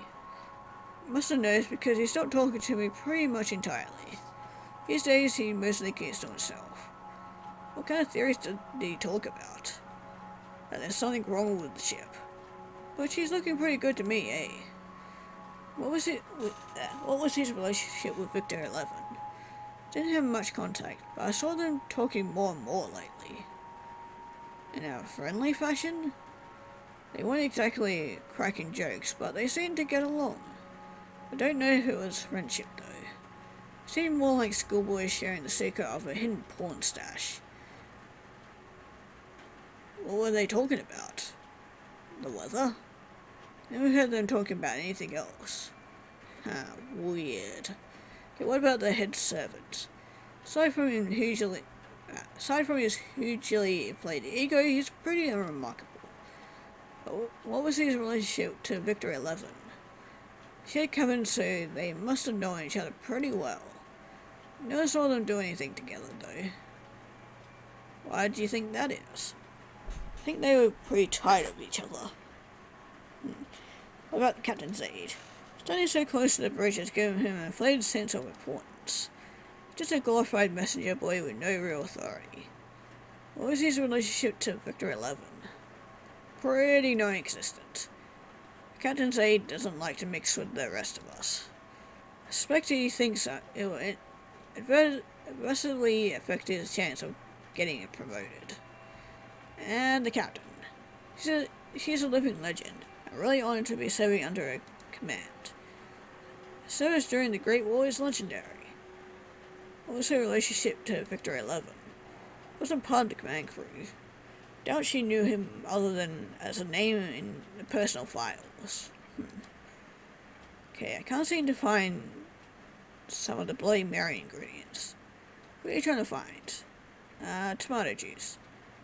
Must have noticed because he stopped talking to me pretty much entirely. These days, he mostly keeps to himself. What kind of theories did he talk about? That there's something wrong with the ship. But she's looking pretty good to me, eh? What was his relationship with Victor 11? Didn't have much contact, but I saw them talking more and more lately. In a friendly fashion? They weren't exactly cracking jokes, but they seemed to get along. I don't know if it was friendship, though. It seemed more like schoolboys sharing the secret of a hidden porn stash. What were they talking about? The weather? Never heard them talking about anything else. Weird. Okay, what about the head servant? Aside from his hugely inflated ego, he's pretty unremarkable. But what was his relationship to Victor 11? Shared cabin, so they must have known each other pretty well. Never saw them do anything together, though. Why do you think that is? I think they were pretty tired of each other. What about the captain's aide? Standing so close to the bridge has given him an inflated sense of importance. Just a glorified messenger boy with no real authority. What was his relationship to Victor 11? Pretty non-existent. The captain's aide doesn't like to mix with the rest of us. I suspect he thinks that it will adversely affect his chance of getting it promoted. And the captain. She's a living legend. I'm really honored to be serving under her command. Service during the Great War is legendary. What was her relationship to Victor 11? Wasn't part of the command crew. Doubt she knew him other than as a name in the personal files. Okay, I can't seem to find some of the Bloody Mary ingredients. What are you trying to find? Tomato juice.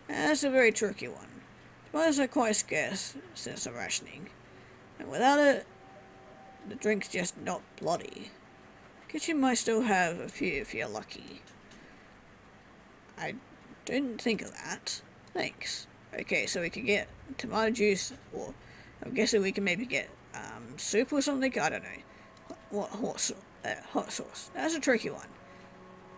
That's a very tricky one. Tomatoes are quite scarce since the rationing. And without it, the drink's just not bloody. Kitchen might still have a few if you're lucky. I didn't think of that. Thanks. Okay, so we can get tomato juice, or I'm guessing we can maybe get soup or something. I don't know. Hot sauce. That's a tricky one.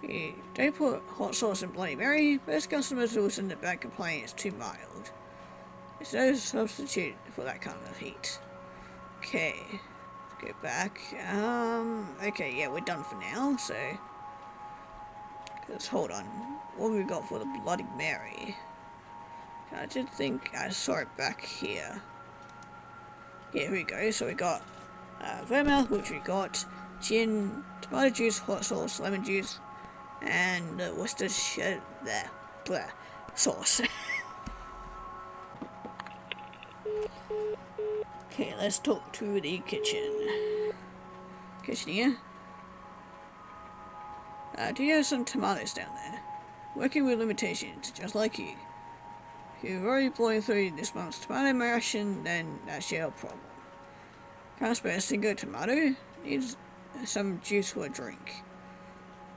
Yeah, don't put hot sauce in Bloody Mary. Most customers will send it back complaining it's too mild. There's no substitute for that kind of heat. Okay, let's go back. Okay, yeah, we're done for now, so... Let's hold on. What have we got for the Bloody Mary? I did think I saw it back here. Yeah, here we go. So we got vermouth, which we got gin, tomato juice, hot sauce, lemon juice, and Worcestershire sauce. Okay, let's talk to the kitchen. Kitchen here. Do you have some tomatoes down there? Working with limitations, just like you. If you've already blown through this month's tomato ration, then that's your problem. Can't spare a single tomato. Needs some juice for a drink.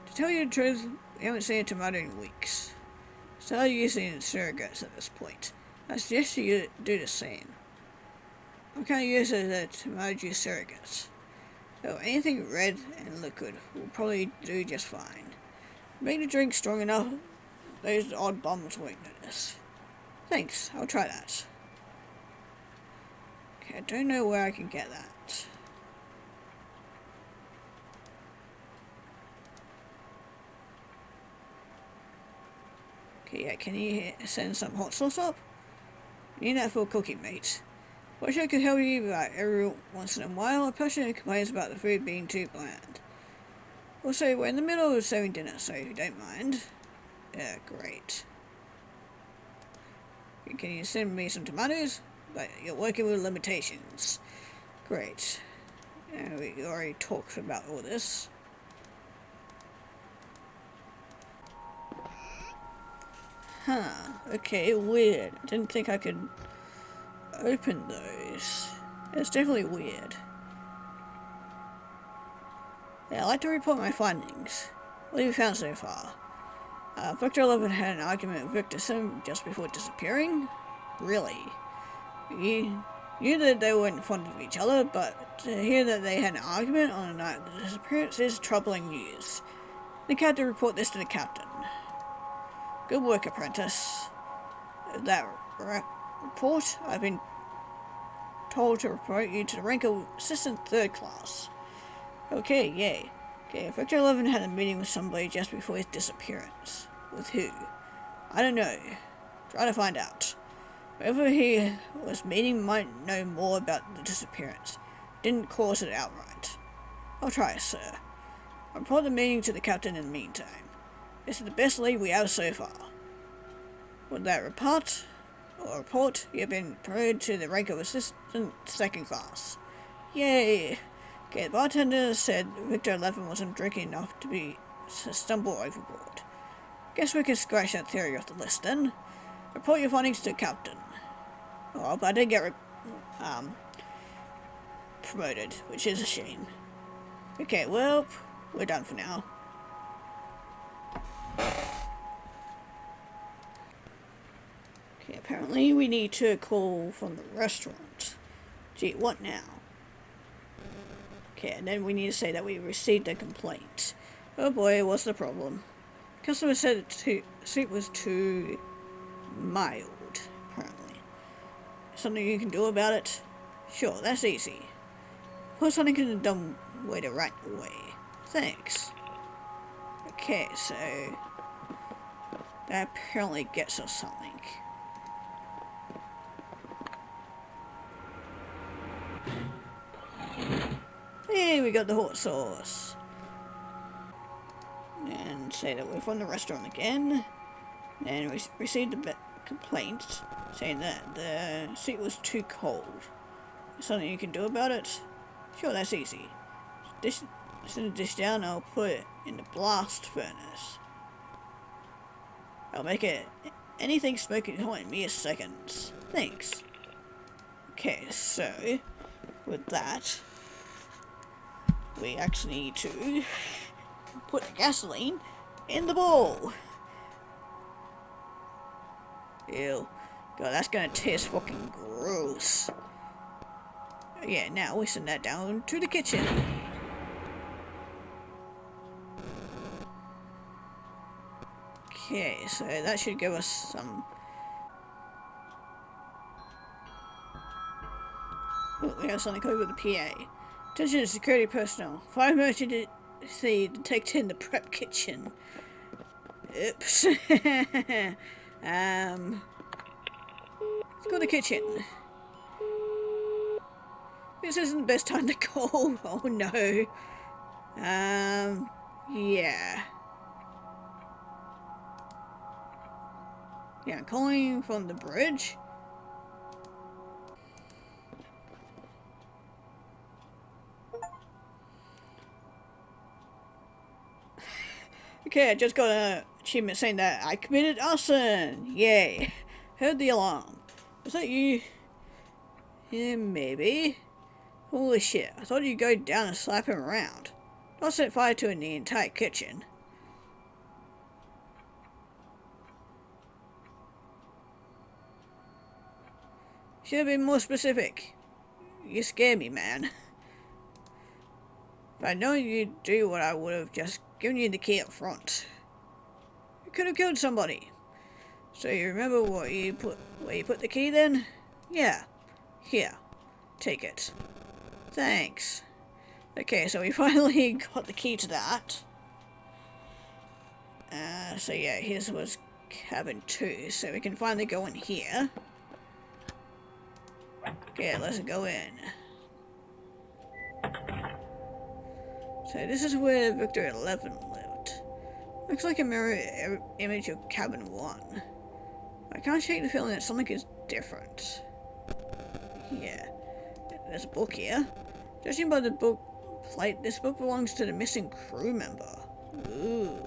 To tell you the truth, we haven't seen a tomato in weeks. Started using surrogates at this point. I suggest you do the same. I can't use it as a tomato juice surrogate. Though anything red and liquid will probably do just fine. Make the drink strong enough, those odd bums won't notice. Thanks, I'll try that. Okay, I don't know where I can get that. Okay, yeah, can you send some hot sauce up? You need that for cooking, mate. Wish I could help you, but every once in a while a person complains about the food being too bland. Also, we're in the middle of serving dinner, so if you don't mind. Yeah, great. Can you send me some tomatoes? But you're working with limitations. Great. We already talked about all this. Huh. Okay, weird. I didn't think I could open those. It's definitely weird. Yeah, I'd like to report my findings. What have you found so far? Victor 11 had an argument with Victor Sim just before disappearing? Really? You knew that they weren't fond of each other, but to hear that they had an argument on the night of the disappearance is troubling news. The captain report this to the captain. Good work, apprentice. That report, I've been told to promote you to the rank of assistant 3rd class. Okay, yay. Okay, Victor 11 had a meeting with somebody just before his disappearance. With who? I don't know. Try to find out. Whoever he was meeting might know more about the disappearance. Didn't cause it outright. I'll try, sir. I'll report the meeting to the captain in the meantime. This is the best lead we have so far. With that report, you have been promoted to the rank of assistant 2nd class. Yay! Okay, the bartender said Victor 11 wasn't drinking enough to stumble overboard. Guess we can scratch that theory off the list then. Report your findings to Captain. Oh, but I did get promoted, which is a shame. Okay, well, we're done for now. Okay, apparently we need to call from the restaurant. Gee, what now? Okay, and then we need to say that we received a complaint. Oh boy, what's the problem? Customer said the soup was too mild, apparently. Something you can do about it? Sure, that's easy. Put something in the dumb way the right way. Thanks. Okay, so that apparently gets us something. Hey, we got the hot sauce. And say that we're from the restaurant again. And we received a complaint saying that the seat was too cold. Something you can do about it? Sure, that's easy. Send the dish down, I'll put it in the blast furnace. I'll make it anything smoking hot in mere seconds. Thanks. Okay, so with that, we actually need to put the gasoline in the bowl. Ew. God, that's gonna taste fucking gross. Yeah, now we send that down to the kitchen. Okay, so that should give us some... Oh, we have something over the PA. Attention security personnel. Fire emergency detected in the prep kitchen. Oops. Let's go to the kitchen. This isn't the best time to call. Oh no. Yeah. Yeah, calling from the bridge. Okay, I just got an achievement saying that I committed arson. Yay. Heard the alarm. Was that you? Yeah, maybe. Holy shit, I thought you'd go down and slap him around. Don't set fire to the entire kitchen. Should have been more specific. You scare me, man. If I'd known you'd do what I would have just given you the key up front. You could have killed somebody. So you remember where you put the key then? Yeah. Here. Take it. Thanks. Okay, so we finally got the key to that. So yeah, his was cabin 2, so we can finally go in here. Okay, let's go in. So this is where Victor 11 lived. Looks like a mirror image of cabin 1. I can't shake the feeling that something is different. Yeah. There's a book here. Judging by the book plate, this book belongs to the missing crew member. Ooh.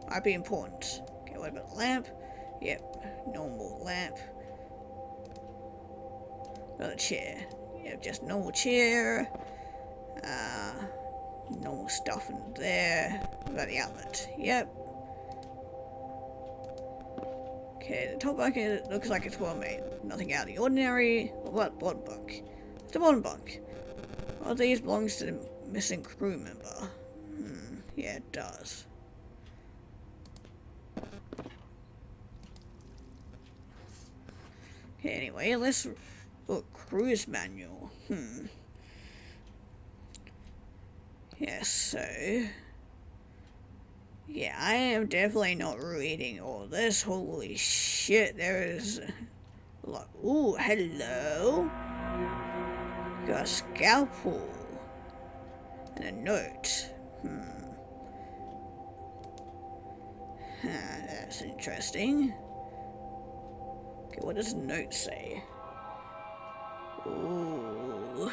Might be important. Okay, what about the lamp? Yep, normal lamp. Another chair. Yep, just normal chair. Normal stuff in there. What about the outlet? Yep. Okay, the top bunk looks like it's well made. Nothing out of the ordinary. What about bottom bunk? It's the bottom bunk. One of these belongs to the missing crew member. Yeah, it does. Okay, anyway, let's look. Cruise manual. Yes, so... Yeah, I am definitely not reading all this. Holy shit, there is... Like, ooh, hello. Got a scalpel. And a note. That's interesting. Okay, what does the note say? Ooh.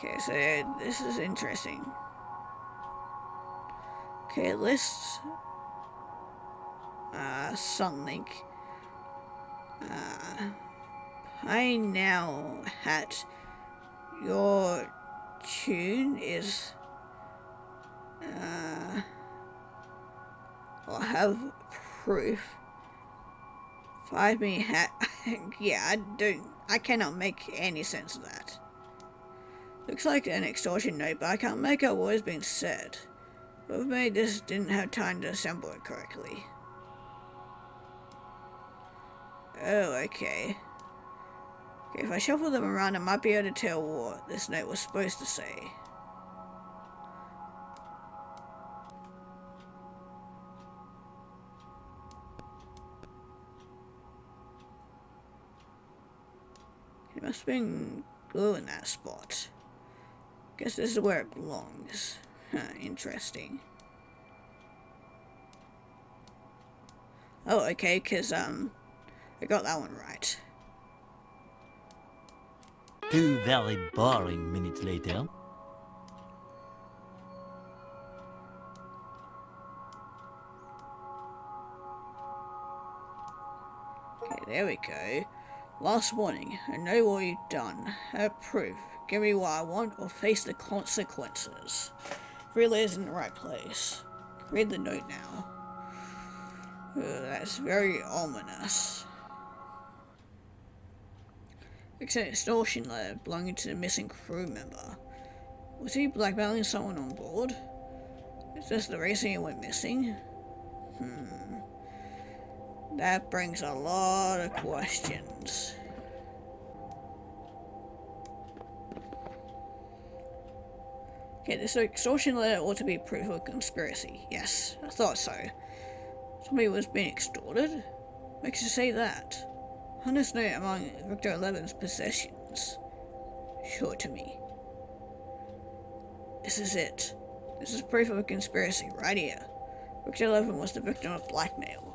Okay, so this is interesting. Okay, lists something. I now hat. Your tune is I'll have proof. Find me hat. Yeah, I cannot make any sense of that. Looks like an extortion note, but I can't make out what has been said. Whoever made this didn't have time to assemble it correctly. Oh, okay. Okay, if I shuffle them around, I might be able to tell what this note was supposed to say. It must have been glue in that spot. Guess this is where it belongs. Interesting. Oh, okay, because, I got that one right. 2 very boring minutes later. Okay, there we go. Last warning. I know what you've done. Have proof. Give me what I want or face the consequences. Relay is in the right place. Read the note now. That's very ominous. It's an extortion letter belonging to the missing crew member. Was he blackmailing someone on board? Is this the reason he went missing? That brings a lot of questions. Okay, this extortion letter ought to be proof of conspiracy. Yes, I thought so. Somebody was being extorted? Makes you say that. On this note among Victor 11's possessions. Show it to me. This is it. This is proof of a conspiracy right here. Victor 11 was the victim of blackmail.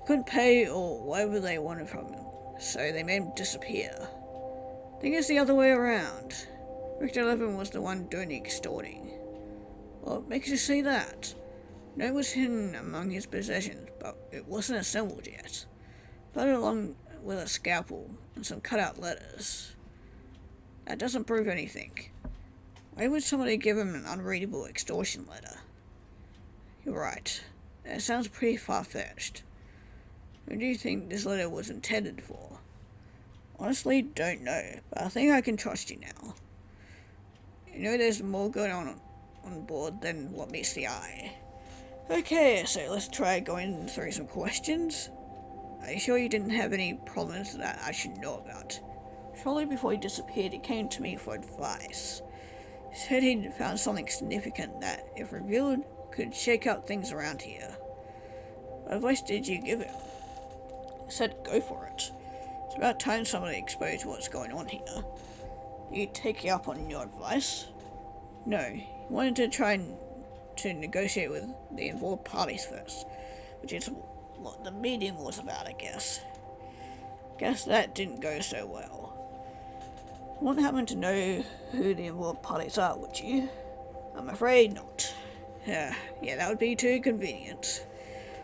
Couldn't pay or whatever they wanted from him, so they made him disappear. I think it's the other way around. Victor 11 was the one doing the extorting. Well, it makes you see that. Note was hidden among his possessions, but it wasn't assembled yet. Found along with a scalpel and some cut-out letters. That doesn't prove anything. Why would somebody give him an unreadable extortion letter? You're right. That sounds pretty far-fetched. Who do you think this letter was intended for? Honestly, don't know, but I think I can trust you now. You know there's more going on board than what meets the eye. Okay, so let's try going through some questions. Are you sure you didn't have any problems that I should know about? Shortly before he disappeared, he came to me for advice. He said he'd found something significant that, if revealed, could shake up things around here. What advice did you give him? He said go for it. It's about time somebody exposed what's going on here. Did he take you up on your advice? No, he wanted to try to negotiate with the involved parties first, which is what the meeting was about, I guess. Guess that didn't go so well. You wouldn't happen to know who the involved parties are, would you? I'm afraid not. Yeah, that would be too convenient.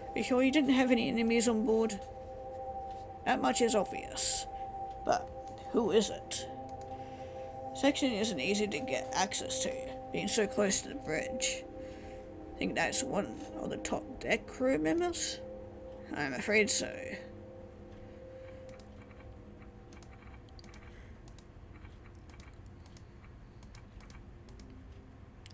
Are you sure you didn't have any enemies on board? That much is obvious. But who is it? Section isn't easy to get access to, being so close to the bridge. Think that's one of the top deck crew members? I'm afraid so.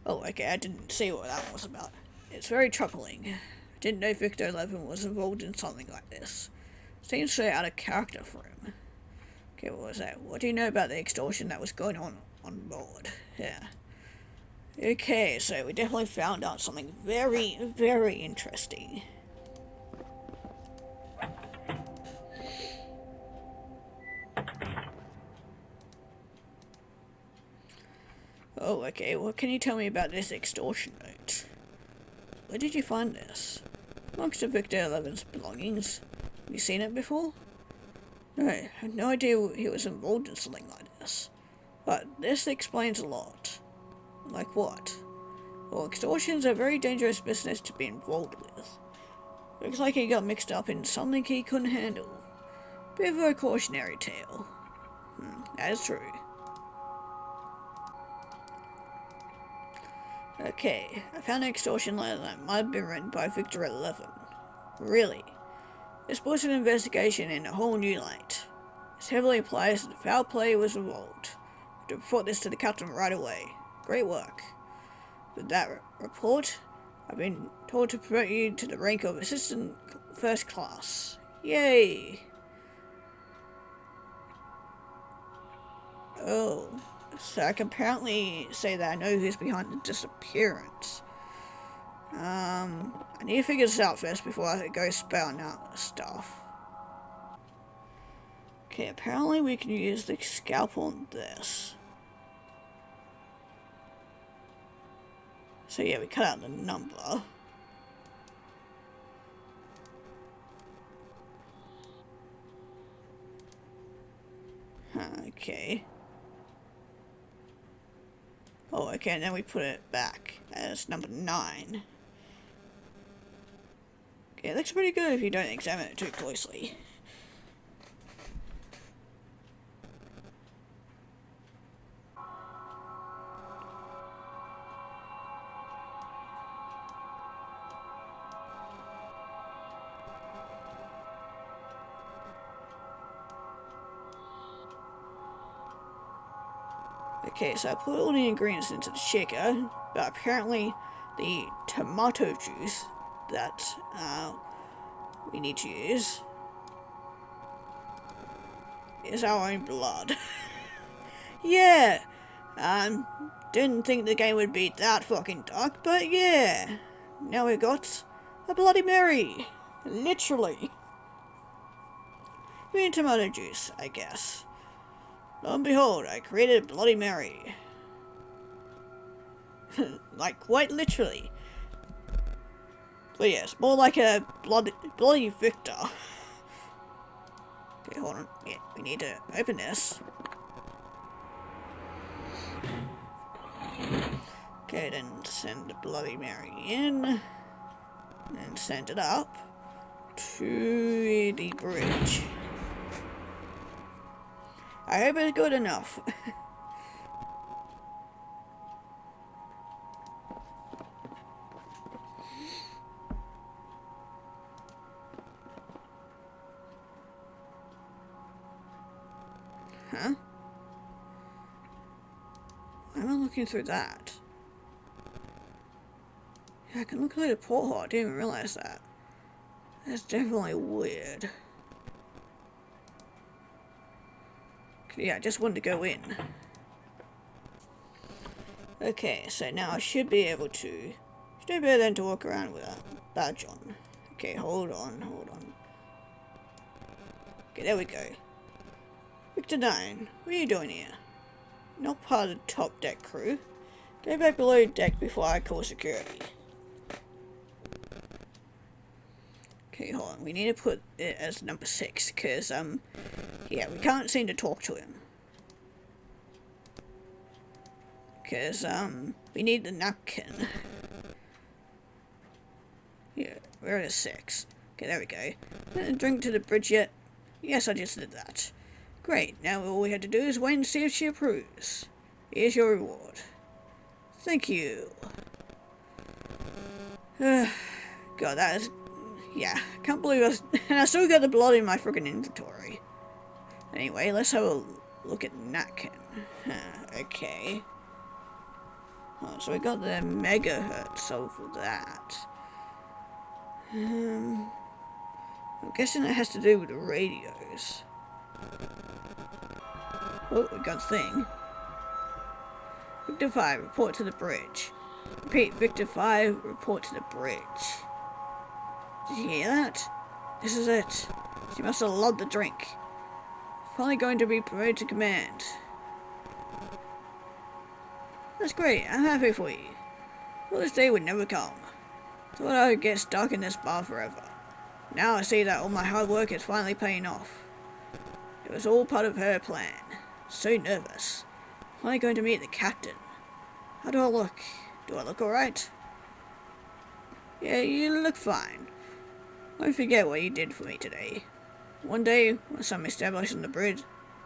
Oh, okay, I didn't see what that was about. It's very troubling. I didn't know Victor 11 was involved in something like this. Seems so out of character for him. Okay, what was that? What do you know about the extortion that was going on board? Yeah. Okay, so we definitely found out something very, very interesting. Oh, okay, what can you tell me about this extortion note? Where did you find this? Amongst of Victor 11's belongings. Have you seen it before? No, I had no idea he was involved in something like this. But this explains a lot. Like what? Well, extortion's a very dangerous business to be involved with. Looks like he got mixed up in something he couldn't handle. Bit of a cautionary tale. That is true. Okay, I found an extortion letter that might have been written by Victor 11. Really? This puts an investigation in a whole new light. This heavily implies that foul play was involved. I have to report this to the captain right away. Great work. With that report, I've been told to promote you to the rank of Assistant First Class. Yay! Oh, so I can apparently say that I know who's behind the disappearance. I need to figure this out first before I go spouting out stuff. Okay, apparently we can use the scalpel on this. So yeah, we cut out the number. Okay. Oh, okay, and then we put it back as number 9. Okay, it looks pretty good if you don't examine it too closely. Okay, so I put all the ingredients into the shaker, but apparently the tomato juice that we need to use is our own blood. Yeah, didn't think the game would be that fucking dark, but yeah. Now we've got a Bloody Mary. Literally. We need tomato juice, I guess. Lo and behold, I created Bloody Mary. Like, quite literally. But yes, more like a bloody victor. Okay, hold on. Yeah, we need to open this. Okay, then send the Bloody Mary in. And send it up to the bridge. I hope it's good enough. Huh? Why am I looking through that? Yeah, I can look through the porthole. I didn't even realize that. That's definitely weird. Yeah, I just wanted to go in. Okay, so now I should be able to... Should be better than to walk around with a badge on. Okay, hold on. Okay, there we go. Victor 9, what are you doing here? Not part of the top deck crew. Go back below deck before I call security. Okay, hold on. We need to put it as number 6, because, yeah, we can't seem to talk to him. Because, we need the napkin. Yeah, where is 6? Okay, there we go. Didn't drink to the bridge yet? Yes, I just did that. Great, now all we had to do is wait and see if she approves. Here's your reward. Thank you. God, that is... Yeah, can't believe and I still got the blood in my freaking inventory. Anyway, let's have a look at napkin. Okay. Oh, so we got the megahertz over that. I'm guessing it has to do with the radios. Oh, we got a thing. Victor 5, report to the bridge. Repeat, Victor 5, report to the bridge. Did you hear that? This is it. She must have loved the drink. Finally going to be promoted to command. That's great, I'm happy for you. Well, this day would never come. Thought I would get stuck in this bar forever. Now I see that all my hard work is finally paying off. It was all part of her plan. So nervous. Finally going to meet the captain. How do I look? Do I look alright? Yeah, you look fine. Don't forget what you did for me today. One day, once I'm established on the bridge,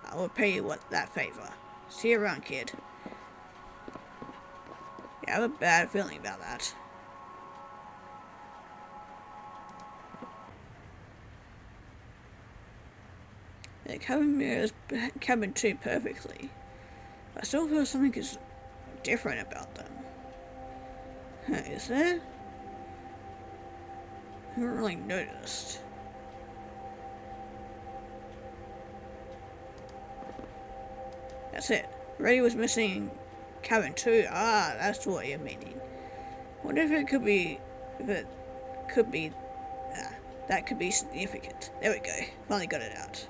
I will pay you that favor. See you around, kid. Yeah, I have a bad feeling about that. The cabin mirrors cabin 2 perfectly. I still feel something is different about them. Is there? I haven't really noticed. That's it. Radio was missing cabin 2. Ah, that's what you're meaning. Wonder if it could be... that could be significant. There we go. Finally got it out.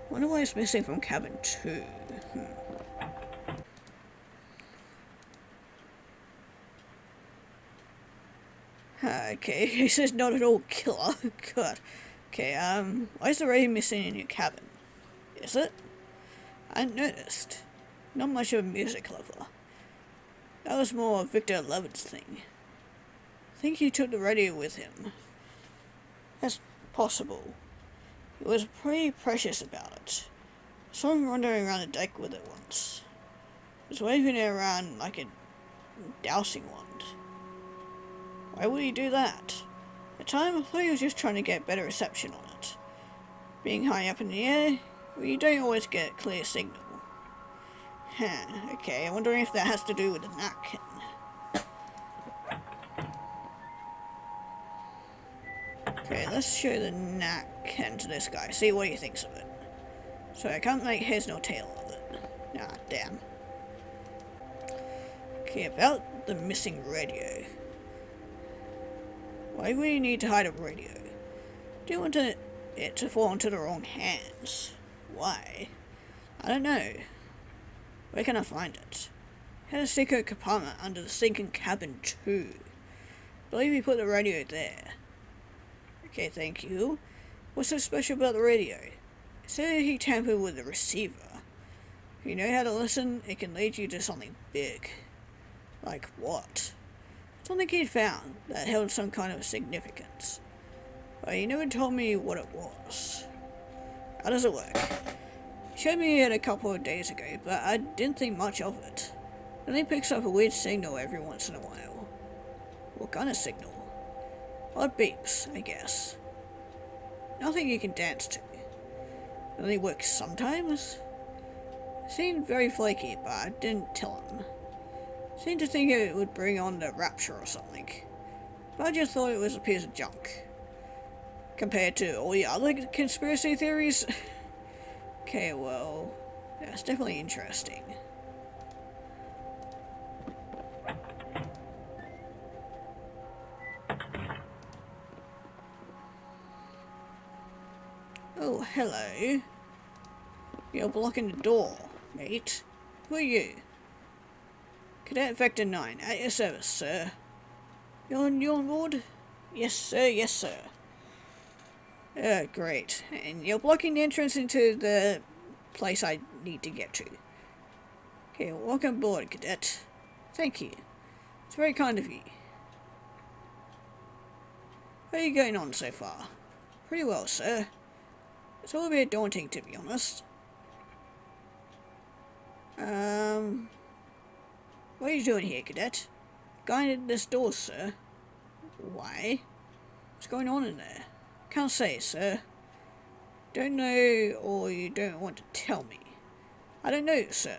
Wonder why it's missing from cabin 2. Okay, he says not at all killer. God. Okay, why is the radio missing in your cabin? Is it? I hadn't noticed. Not much of a music lover. That was more Victor 11's thing. I think he took the radio with him. That's possible. He was pretty precious about it. I saw him wandering around the deck with it once. He was waving it around like a dowsing wand. Why would he do that? At the time, I thought he was just trying to get better reception on it. Being high up in the air, Well, you don't always get a clear signal. Okay, I'm wondering if that has to do with the napkin. Okay, let's show the napkin to this guy, see what he thinks of it. So I can't make heads nor tail of it. Ah, damn. Okay, about the missing radio. Why would you need to hide a radio? Do you want it to fall into the wrong hands? Why? I don't know. Where can I find it? Had a secret compartment under the sinking cabin too. Believe he put the radio there. Okay, thank you. What's so special about the radio? It said he tampered with the receiver. If you know how to listen, it can lead you to something big. Like what? Something he'd found that held some kind of significance. But he never told me what it was. How does it work? He showed me it a couple of days ago, but I didn't think much of it. It only picks up a weird signal every once in a while. What kind of signal? Odd beeps, I guess. Nothing you can dance to. It only works sometimes. It seemed very flaky, but I didn't tell him. Seemed to think it would bring on the rapture or something. But I just thought it was a piece of junk. Compared to all the other conspiracy theories. Okay, well, that's definitely interesting. Oh, hello. You're blocking the door, mate. Who are you? Cadet Vector 9, at your service, sir. You on board? Yes, sir, yes, sir. Great. And you're blocking the entrance into the place I need to get to. Okay, welcome aboard, Cadet. Thank you. It's very kind of you. How are you going on so far? Pretty well, sir. It's all a bit daunting, to be honest. What are you doing here, Cadet? Going in this door, sir. Why? What's going on in there? Can't say, sir. Don't know, or you don't want to tell me. I don't know, sir.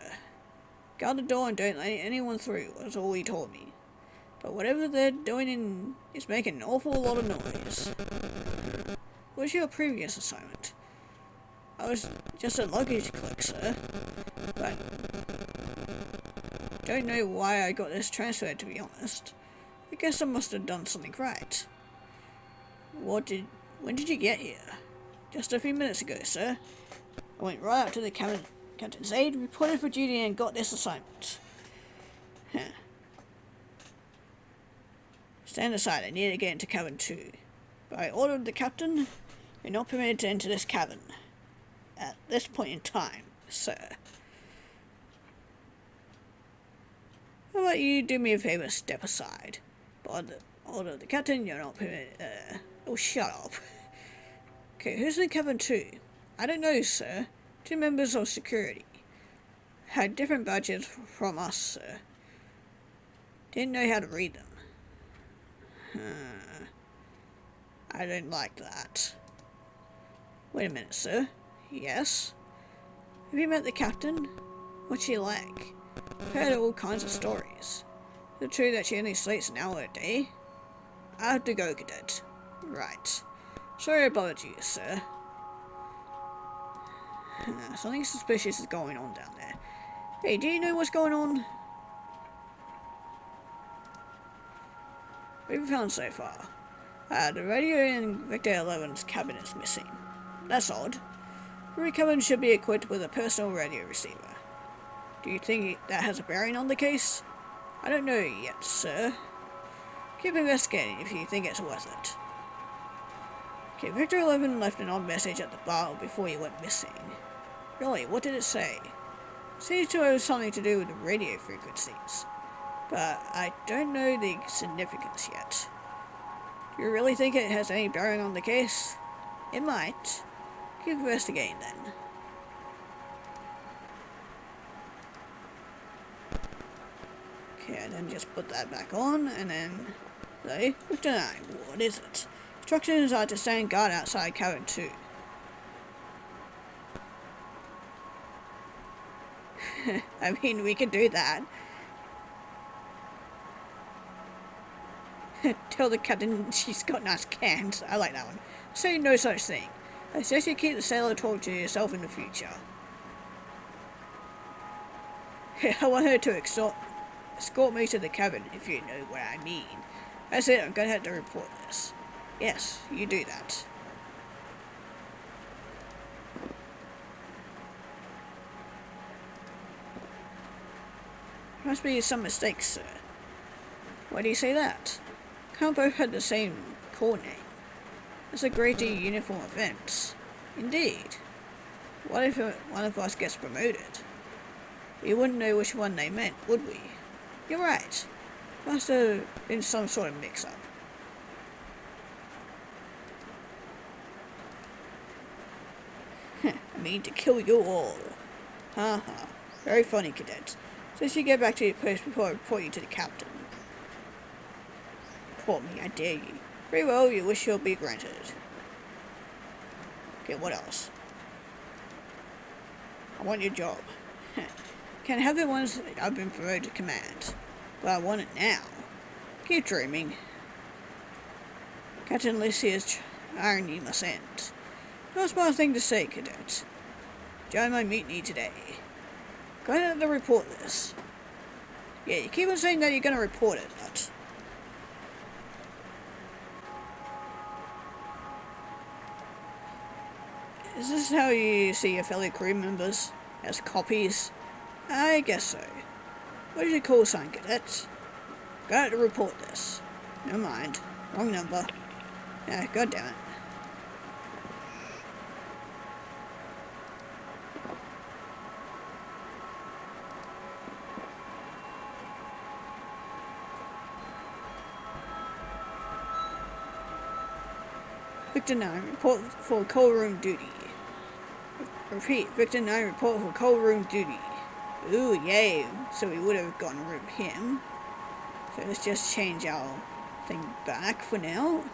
Guard the door and don't let anyone through, was all he told me. But whatever they're doing is making an awful lot of noise. What's your previous assignment? I was just a luggage clerk, sir. But don't know why I got this transferred, to be honest. I guess I must have done something right. When did you get here? Just a few minutes ago, sir. I went right up to the captain's aide, reported for duty, and got this assignment. Stand aside, I need to get into cabin 2. By order of the captain, you're not permitted to enter this cabin. At this point in time, sir. How about you do me a favor, step aside. By the order of the captain, you're not permitted, oh, shut up. Okay, who's in cabin 2? I don't know, sir. 2 members of security. Had different badges from us, sir. Didn't know how to read them. I don't like that. Wait a minute, sir. Yes? Have you met the captain? What's she like? I've heard all kinds of stories. Is it true that she only sleeps an hour a day? I have to go, Cadet. Right. Sorry I bothered you, sir. Something suspicious is going on down there. Hey, do you know what's going on? What have you found so far? The radio in Victor 11's cabin is missing. That's odd. Every cabin should be equipped with a personal radio receiver. Do you think that has a bearing on the case? I don't know yet, sir. Keep investigating if you think it's worth it. Okay, Victor 11 left an odd message at the bar before he went missing. Really, what did it say? It seems to have something to do with the radio frequencies, but I don't know the significance yet. Do you really think it has any bearing on the case? It might. Keep investigating then. Okay, and then just put that back on, and then... So, what is it? Instructions are to stand guard outside cabin 2. I mean, we could do that. Tell the captain she's got nice cans. I like that one. Say no such thing. I suggest you keep the sailor talk to yourself in the future. I want her to escort me to the cabin, if you know what I mean. That's it, I'm gonna have to report this. Yes, you do that. Must be some mistake, sir. Why do you say that? Can't both have the same call name. It's a great uniform offense. Indeed. What if one of us gets promoted? We wouldn't know which one they meant, would we? You're right. Must have been some sort of mix-up. I mean to kill you all. Haha. Very funny, cadets. Since you get back to your post before I report you to the captain. Report me, I dare you. Very well, your wish shall be granted. Okay, what else? I want your job. Can't have it once I've been promoted to command. But I want it now. Keep dreaming. Captain Lysia's irony must end. No smart thing to say, cadet. Join my mutiny today. Go ahead and report this. Yeah, you keep on saying that you're gonna report it, but... Is this how you see your fellow crew members? As copies? I guess so. What is your call sign, cadets? Got to report this. Never mind. Wrong number. Ah, goddammit. Victor 9, report for coal room duty. Repeat, Victor 9, report for coal room duty. Ooh, yay. So we would have gotten rid of him. So let's just change our thing back for now.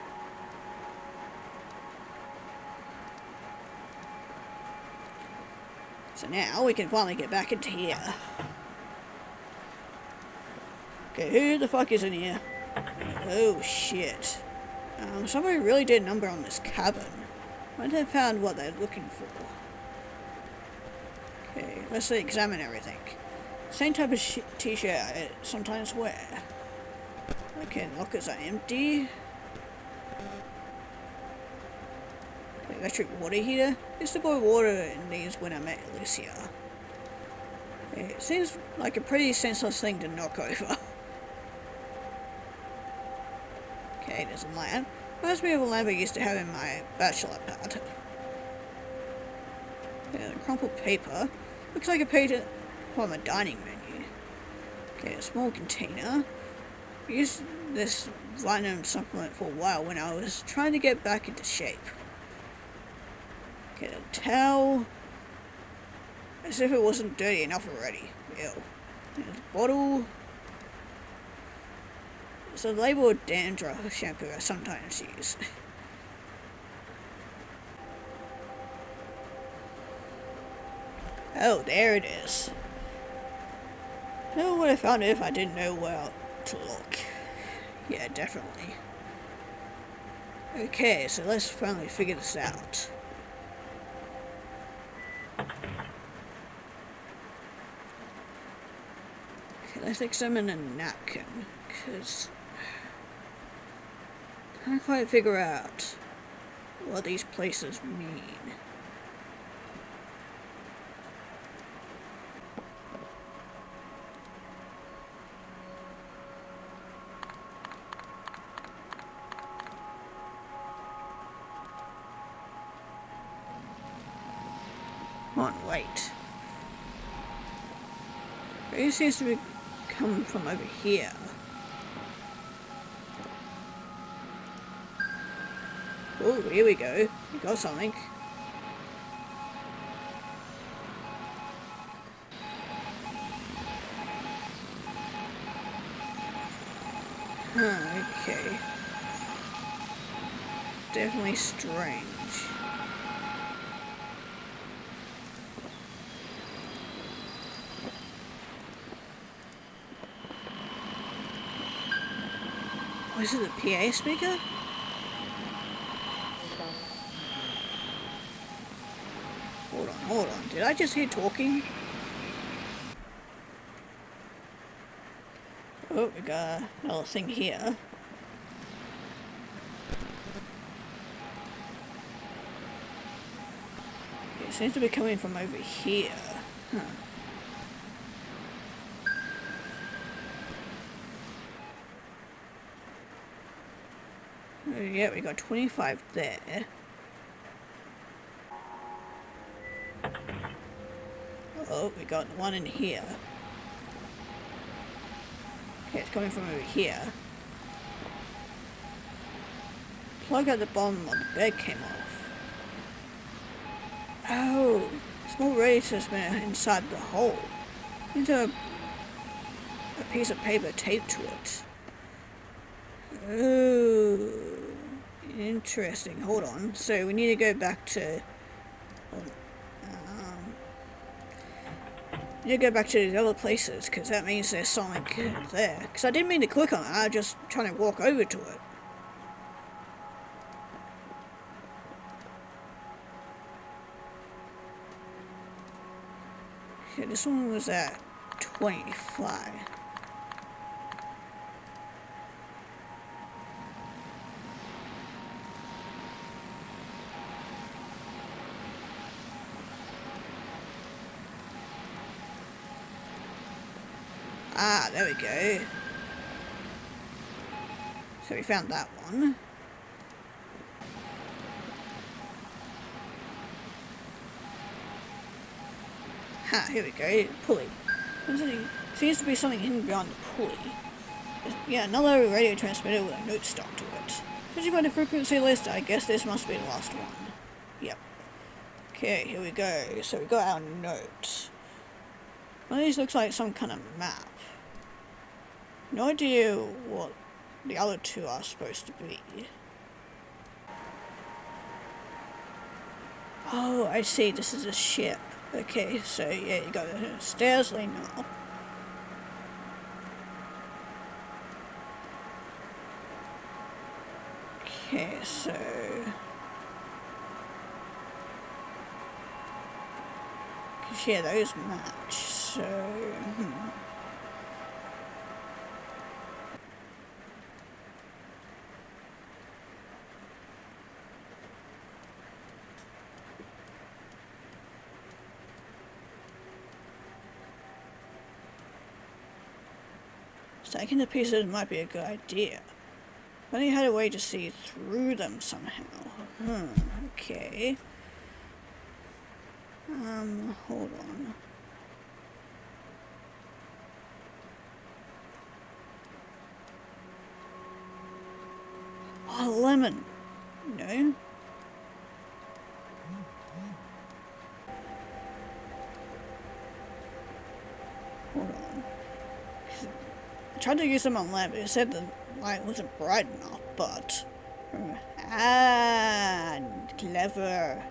So now we can finally get back into here. Okay, who the fuck is in here? Oh shit. Somebody really did a number on this cabin. I wonder if they found what they're looking for. Okay, let's examine everything. Same type of t-shirt I sometimes wear. Okay, lockers are empty. Okay, electric water heater. Used to boil water in these when I met Alicia. Okay, it seems like a pretty senseless thing to knock over. Okay, there's a lamp. Reminds me of a lamp I used to have in my bachelor pad. Yeah, crumpled paper. Looks like a page from a dining menu. Okay, a small container. I used this vitamin supplement for a while when I was trying to get back into shape. Okay, a towel. As if it wasn't dirty enough already. Ew. There's a bottle. It's a labeled dandruff shampoo I sometimes use. Oh, there it is. Never would have found it if I didn't know where to look. Yeah, definitely. Okay, so let's finally figure this out. Okay, let's examine a napkin, because I can't quite figure out what these places mean. Come on, wait. It seems to be coming from over here. Oh, here we go. We got something. Okay. Definitely strange. Was it the PA speaker? Hold on. Did I just hear talking? Oh, we got another thing here. It seems to be coming from over here. Huh. Oh, yeah, we got 25 there. Oh, we got one in here. Okay, it's coming from over here. Plug at the bottom of the bed came off. Oh, small radiator has been inside the hole. Into a piece of paper taped to it. Oh, interesting. Hold on. So we need to go back to. We need to go back to these other places because that means there's something there. Because I didn't mean to click on it. I was just trying to walk over to it. Okay, this one was at 25. Ah, there we go. So we found that one. Ha, here we go. Pulley. Seems to be something hidden behind the pulley. Yeah, another radio transmitter with a note stuck to it. Judging by the frequency list, I guess this must be the last one. Yep. Okay, here we go. So we got our note. One of these looks like some kind of map. No idea what the other two are supposed to be. Oh, I see. This is a ship. Okay, so yeah, you got the stairs leading up. Okay, so cause yeah, those match. So stacking the pieces might be a good idea. If only had a way to see through them somehow. Okay. Hold on. Oh, lemon. No. Hold on. I tried to use them on lamp, it said the light wasn't bright enough, but... clever.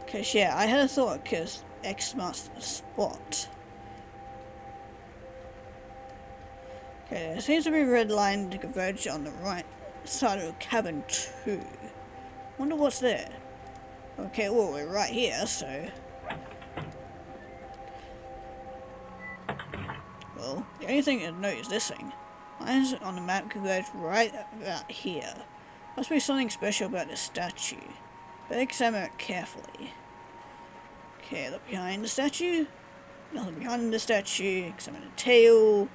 Cause yeah, I had a thought, cause X marks the spot. Okay, there seems to be a red line to converge on the right side of cabin 2. Wonder what's there. Okay, well we're right here, so... Well, the only thing to note is this thing. Lines on the map converge right about here. Must be something special about this statue. Better examine it carefully. Okay, look behind the statue. Nothing behind the statue. Examine the tail.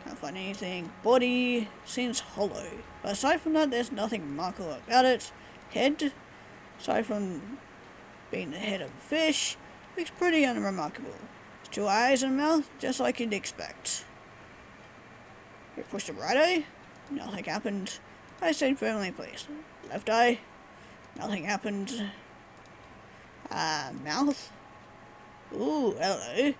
Can't find anything. Body seems hollow. But aside from that, there's nothing remarkable about it. Head, aside from being the head of a fish, looks pretty unremarkable. 2 eyes and a mouth, just like you'd expect. We pushed the right eye, nothing happened. I stayed firmly placed. Left eye, nothing happened. Mouth. Ooh, hello.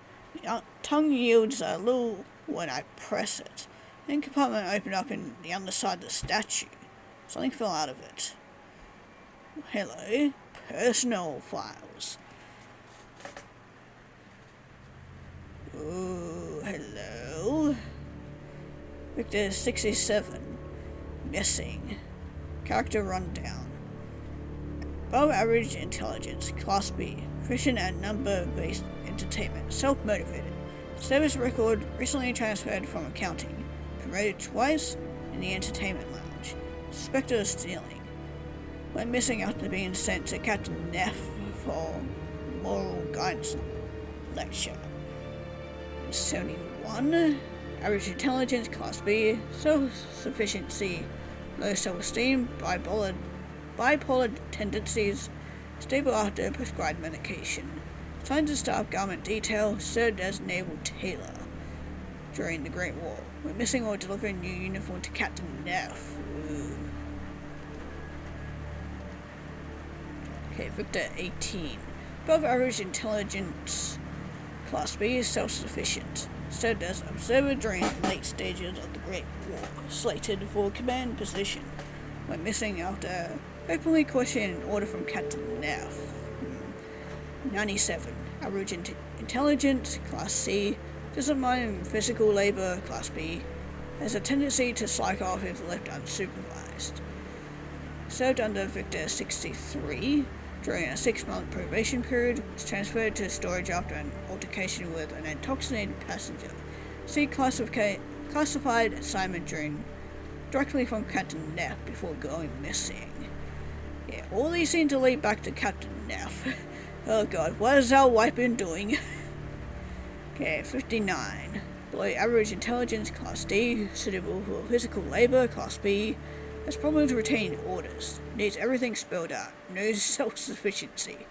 Tongue yields a little when I press it. Then compartment opened up in the underside of the statue. Something fell out of it. Hello. Personal files. Ooh, hello. Victor 67. Missing. Character rundown. Above average intelligence, Class B. Proficient at number-based entertainment. Self-motivated. Service record recently transferred from accounting. Promoted twice in the entertainment lounge. Suspected of stealing. Went missing after being sent to Captain Neff for moral guidance lecture. 71. Average intelligence, Class B. Self-sufficiency, low self-esteem, bipolar tendencies, stable after prescribed medication. Assigned to staff garment detail, served as naval tailor during the Great War. Went missing or delivering new uniform to Captain Neff. Ooh. Okay, Victor 18. Above average intelligence, Class B, self-sufficient. Served as observer during late stages of the Great War. Slated for command position. Went missing after openly questioning an order from Captain Neff. 97. Average intelligence, Class C. Doesn't mind physical labor, Class B. Has a tendency to slack off if left unsupervised. Served under Victor 63. During a 6-month probation period, was transferred to storage after an altercation with an intoxicated passenger. See classified assignment directly from Captain Neff before going missing. Yeah, all these seem to lead back to Captain Neff. Oh god, what is our wife been doing? Okay, 59. Below average intelligence, Class D. Suitable for physical labor, Class B. Has problems retaining orders. Needs everything spelled out. No self-sufficiency.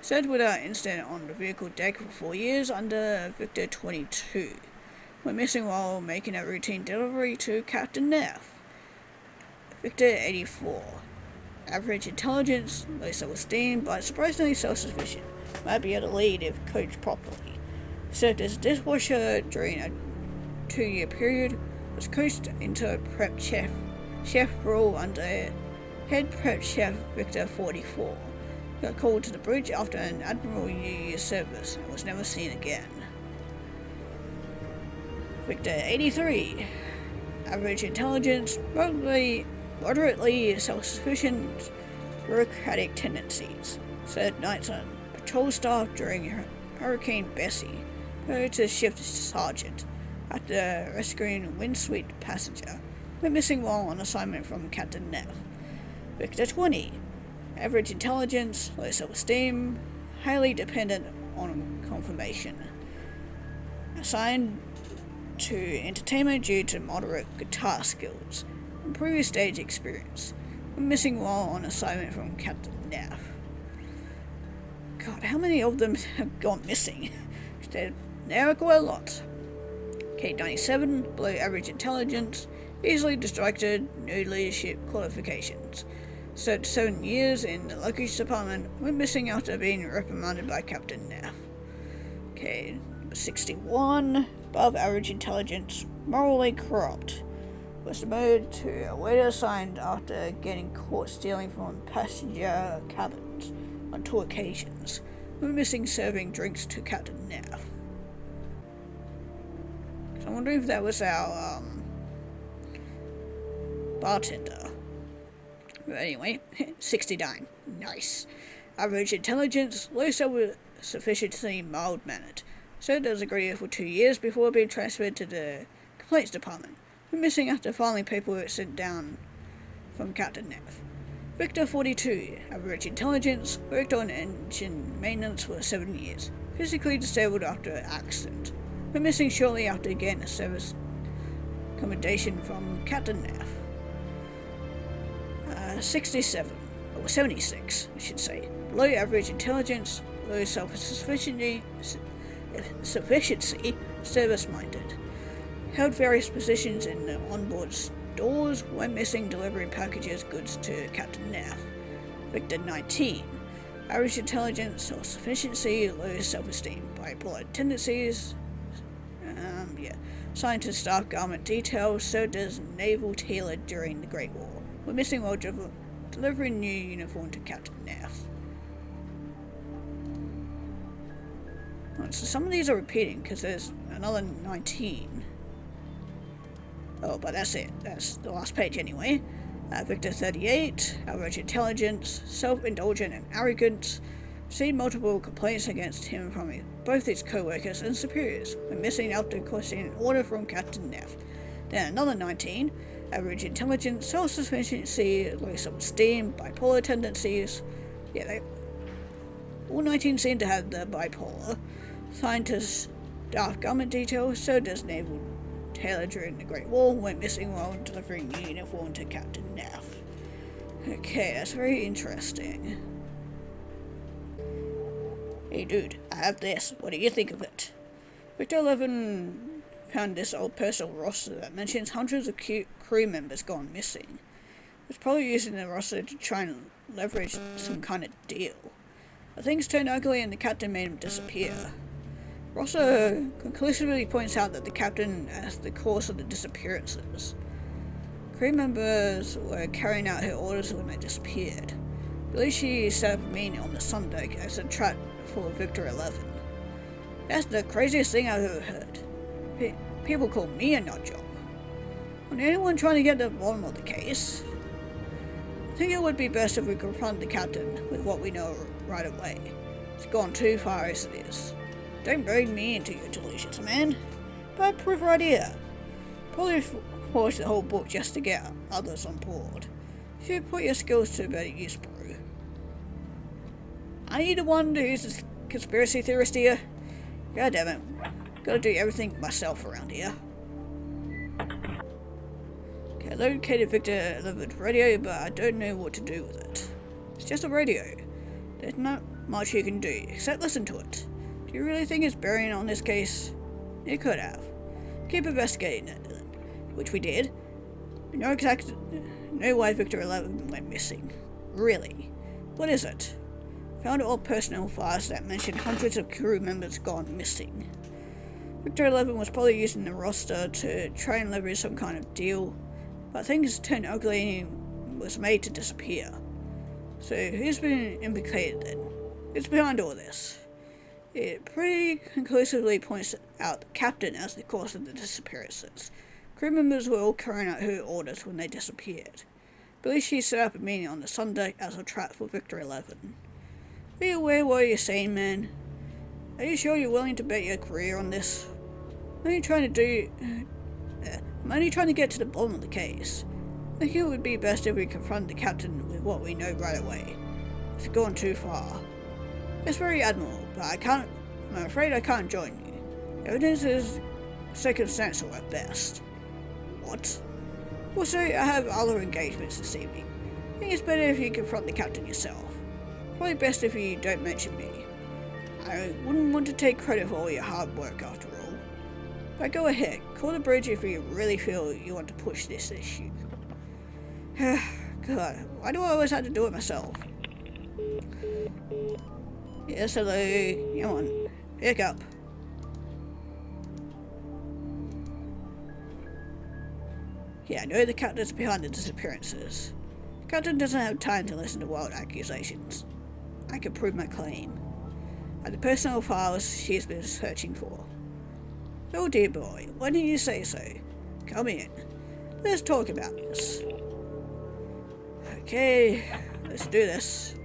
Served without incident on the vehicle deck for 4 years under Victor 22. Went missing while making a routine delivery to Captain Neff. Victor 84. Average intelligence, low self-esteem, but surprisingly self-sufficient. Might be able to lead if coached properly. Served as dishwasher during a 2-year period. Was coached into a prep chef role under head prep chef Victor 44. Got called to the bridge after an Admiral New Year service and was never seen again. Victor 83. Average intelligence, moderately self-sufficient, bureaucratic tendencies. Served nights on patrol staff during Hurricane Bessie. Promoted to shift sergeant after rescuing a windswept passenger. Went missing while on assignment from Captain Neff. Victor 20. Average intelligence, low self-esteem, highly dependent on confirmation. Assigned to entertainment due to moderate guitar skills and previous stage experience. Went missing while on assignment from Captain Neff. God, how many of them have gone missing? There are quite a lot. K-97, below average intelligence, easily distracted, no leadership qualifications. Served 7 years in the luggage department, went missing after being reprimanded by Captain Neff. Okay, 61, above average intelligence, morally corrupt. Was demoted to a waiter assigned after getting caught stealing from passenger cabins on 2 occasions. Went missing serving drinks to Captain Neff. So I'm wondering if that was our bartender. But anyway, 69. Nice. Average intelligence, low self-sufficiency, mild-mannered. Served as a grader for 2 years before being transferred to the complaints department. Went missing after filing paperwork sent down from Captain Neff. Victor 42. Average intelligence, worked on engine maintenance for 7 years. Physically disabled after an accident. Went missing shortly after getting a service commendation from Captain Neff. 67, or 76, I should say. Below average intelligence, low self-sufficiency, service-minded. Held various positions in the onboard stores, went missing delivering packages goods to Captain Neff. Victor 19. Average intelligence, self-sufficiency, low self-esteem, bipolar tendencies. Assigned to staff garment detail, served as naval tailor during the Great War. We're missing while delivering new uniform to Captain Neff. Right, so some of these are repeating because there's another 19. Oh, but that's it. That's the last page anyway. Victor 38, average intelligence, self-indulgent and arrogant, received multiple complaints against him from both his co-workers and superiors when missing after requesting an order from Captain Neff. Then another 19, average intelligence, self-sufficiency, low self-esteem, bipolar tendencies. Yeah, all 19 seem to have the bipolar. Scientists, staff government details, so does Naval Taylor during the Great War, went missing while delivering the uniform to Captain Neff. Okay, that's very interesting. Hey dude, I have this. What do you think of it? Victor 11 found this old personal roster that mentions hundreds of crew members gone missing. It's probably using the roster to try and leverage some kind of deal. But things turned ugly and the captain made him disappear. Rossa conclusively points out that the captain is the cause of the disappearances. Crew members were carrying out her orders when they disappeared. I believe she set up a meeting on the sun deck as a trap for Victor 11. That's the craziest thing I've ever heard. People call me a nut job. On anyone trying to get to the bottom of the case, I think it would be best if we confront the captain with what we know right away. It's gone too far as it is. Don't bring me into your delusions, man. But I prefer idea. Probably force the whole book just to get others on board. You should put your skills to better use, bro. I need the one who's a conspiracy theorist here. God damn it. Gotta do everything myself around here. Okay, I located Victor 11's radio, but I don't know what to do with it. It's just a radio. There's not much you can do, except listen to it. Do you really think it's bearing on this case? It could have. Keep investigating it, then. Which we did. We know why Victor 11 went missing. Really. What is it? Found all personnel files that mention hundreds of crew members gone missing. Victor 11 was probably using the roster to try and leverage some kind of deal, but things turned ugly and he was made to disappear. So who's been implicated then? Who's behind all this? It pretty conclusively points out the captain as the cause of the disappearances. Crew members were all carrying out her orders when they disappeared. I believe she set up a meeting on the sun deck as a trap for Victor 11. Are you aware what you're saying, man? Are you sure you're willing to bet your career on this? I'm only trying to get to the bottom of the case. I think it would be best if we confront the captain with what we know right away. It's gone too far. It's very admirable, but I'm afraid I can't join you. Evidence is circumstantial at best. What? Also, I have other engagements this evening. I think it's better if you confront the captain yourself. Probably best if you don't mention me. I wouldn't want to take credit for all your hard work after all. But go ahead, call the bridge if you really feel you want to push this issue. God, why do I always have to do it myself? Yes, hello. Come on, pick up. Yeah, I know the captain's behind the disappearances. The captain doesn't have time to listen to wild accusations. I can prove my claim. And the personnel files she has been searching for. Oh dear boy, why didn't you say so? Come in. Let's talk about this. Okay, let's do this.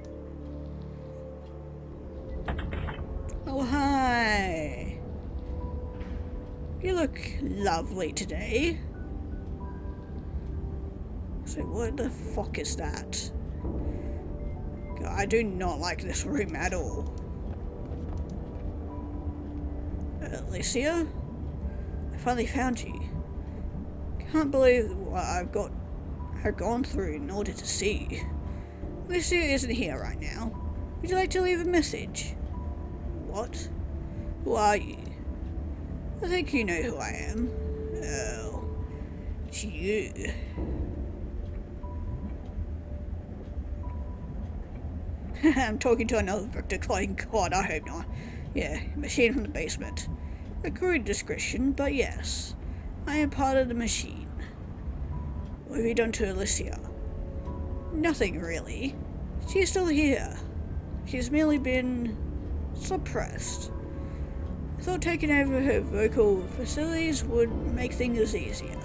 Oh, hi. You look lovely today. So what the fuck is that? God, I do not like this room at all. Alicia? I finally found you. Can't believe what I've gone through in order to see you. Alicia isn't here right now. Would you like to leave a message? What? Who are you? I think you know who I am. Oh, it's you. I'm talking to another Victor Klein. God, I hope not. Yeah, machine from the basement. A crude description, but yes. I am part of the machine. What have you done to Alicia? Nothing, really. She's still here. She's merely been suppressed. I thought taking over her vocal facilities would make things easier.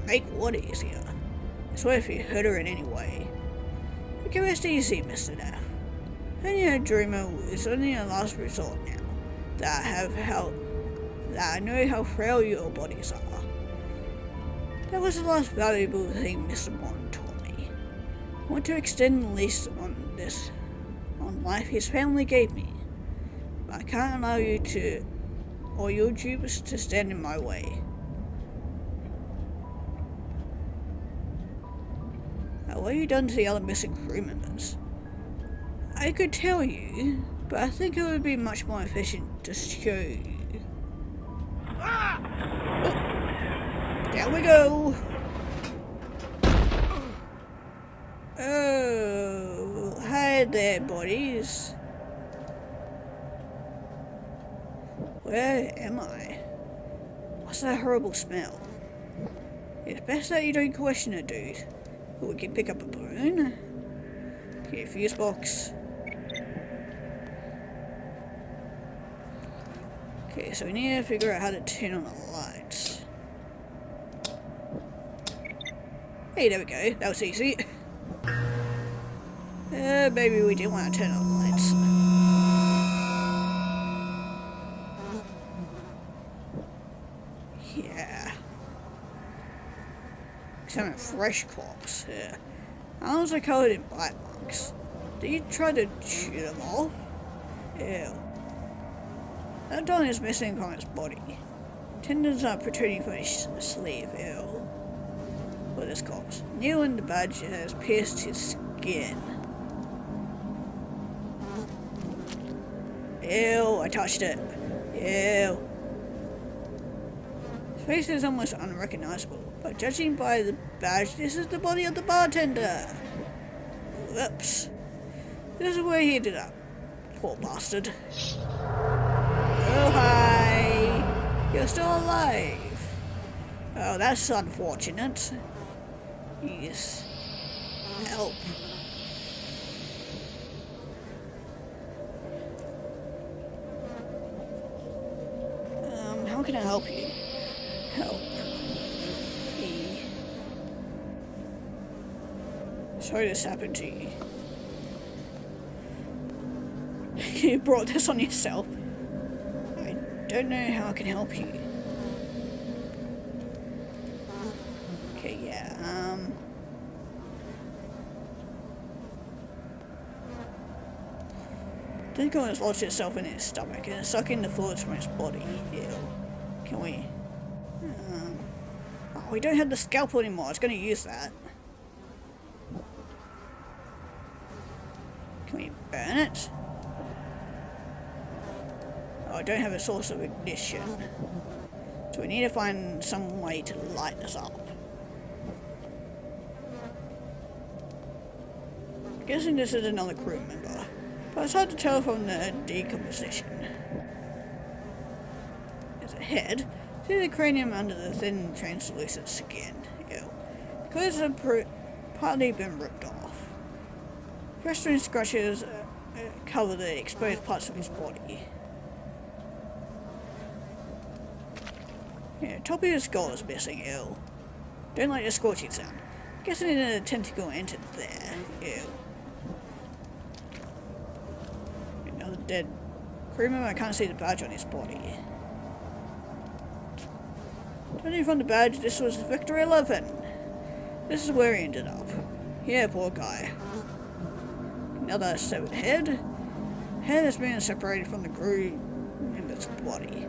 make what easier. I swear if you hurt her in any way. You can rest easy, Mr. Neff. Only a dreamer is only a last resort now. That I know how frail your bodies are. That was the last valuable thing Mr. Morton taught me. I want to extend the lease on life his family gave me. But I can't allow you to, or your dupes to stand in my way. What have you done to the other missing crew members? I could tell you, but I think it would be much more efficient to show you. Oh, down we go! Oh, hi there, buddies. Where am I? What's that horrible smell? It's best that you don't question it, dude. We can pick up a balloon. Okay, fuse box. Okay, so we need to figure out how to turn on the lights. Hey, there we go. That was easy. Maybe we didn't want to turn on the lights. Yeah. Examine fresh corpse. Yeah. Arms are covered in bite marks. Did you try to shoot them all? Ew. That tongue is missing from his body. Tendons are protruding from his sleeve. Ew. Look at this corpse. Neil and the badge has pierced his skin. Ew, I touched it. Ew. His face is almost unrecognizable, but judging by the badge, this is the body of the bartender. Whoops. This is where he ended up. Poor bastard. Oh, hi. You're still alive. Oh, that's unfortunate. Yes. Help. How can I help you? Help. Me. Sorry this happened to you. You brought this on yourself. I don't know how I can help you. Okay, yeah, Tentacle has lodged itself in his stomach and is sucking the fluids from his body. Ew. Can we... oh, we don't have the scalpel anymore. I was going to use that. Can we burn it? Oh, I don't have a source of ignition. So we need to find some way to light this up. I'm guessing this is another crew member, but it's hard to tell from the decomposition. There's a head. See the cranium under the thin translucent skin. Ew. The clothes have partly been ripped off. Festering scratches cover the exposed parts of his body. Yeah, top of his skull is missing. Ew. Don't like the scorching sound. Guessing a tentacle entered there. Ew. Another dead crew member. I can't see the badge on his body. Judging from the badge, this was Victor 11. This is where he ended up. Yeah, poor guy. Another severed head. Head has been separated from the crew member's body.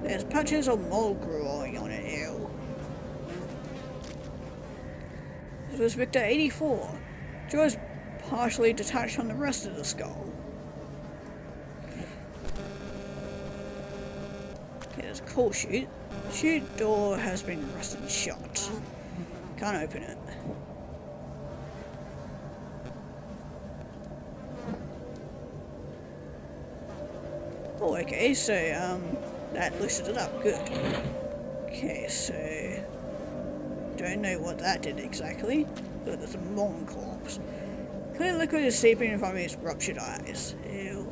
There's patches of mold growing on it. Ew. This was Victor 84. Jaw is partially detached from the rest of the skull. Okay, there's a call chute. Chute door has been rusted shut. Can't open it. Oh, okay, so, that loosened it up. Good. Okay, so... don't know what that did exactly, but there's a Morton corpse. Clear liquid is seeping from his ruptured eyes. Ew.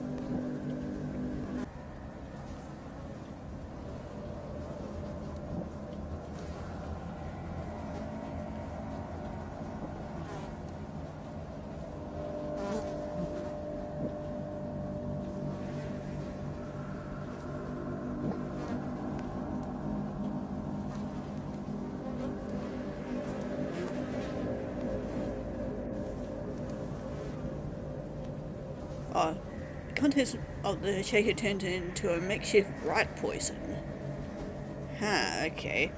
The contents of the shaker turned into a makeshift rat poison. Huh, okay.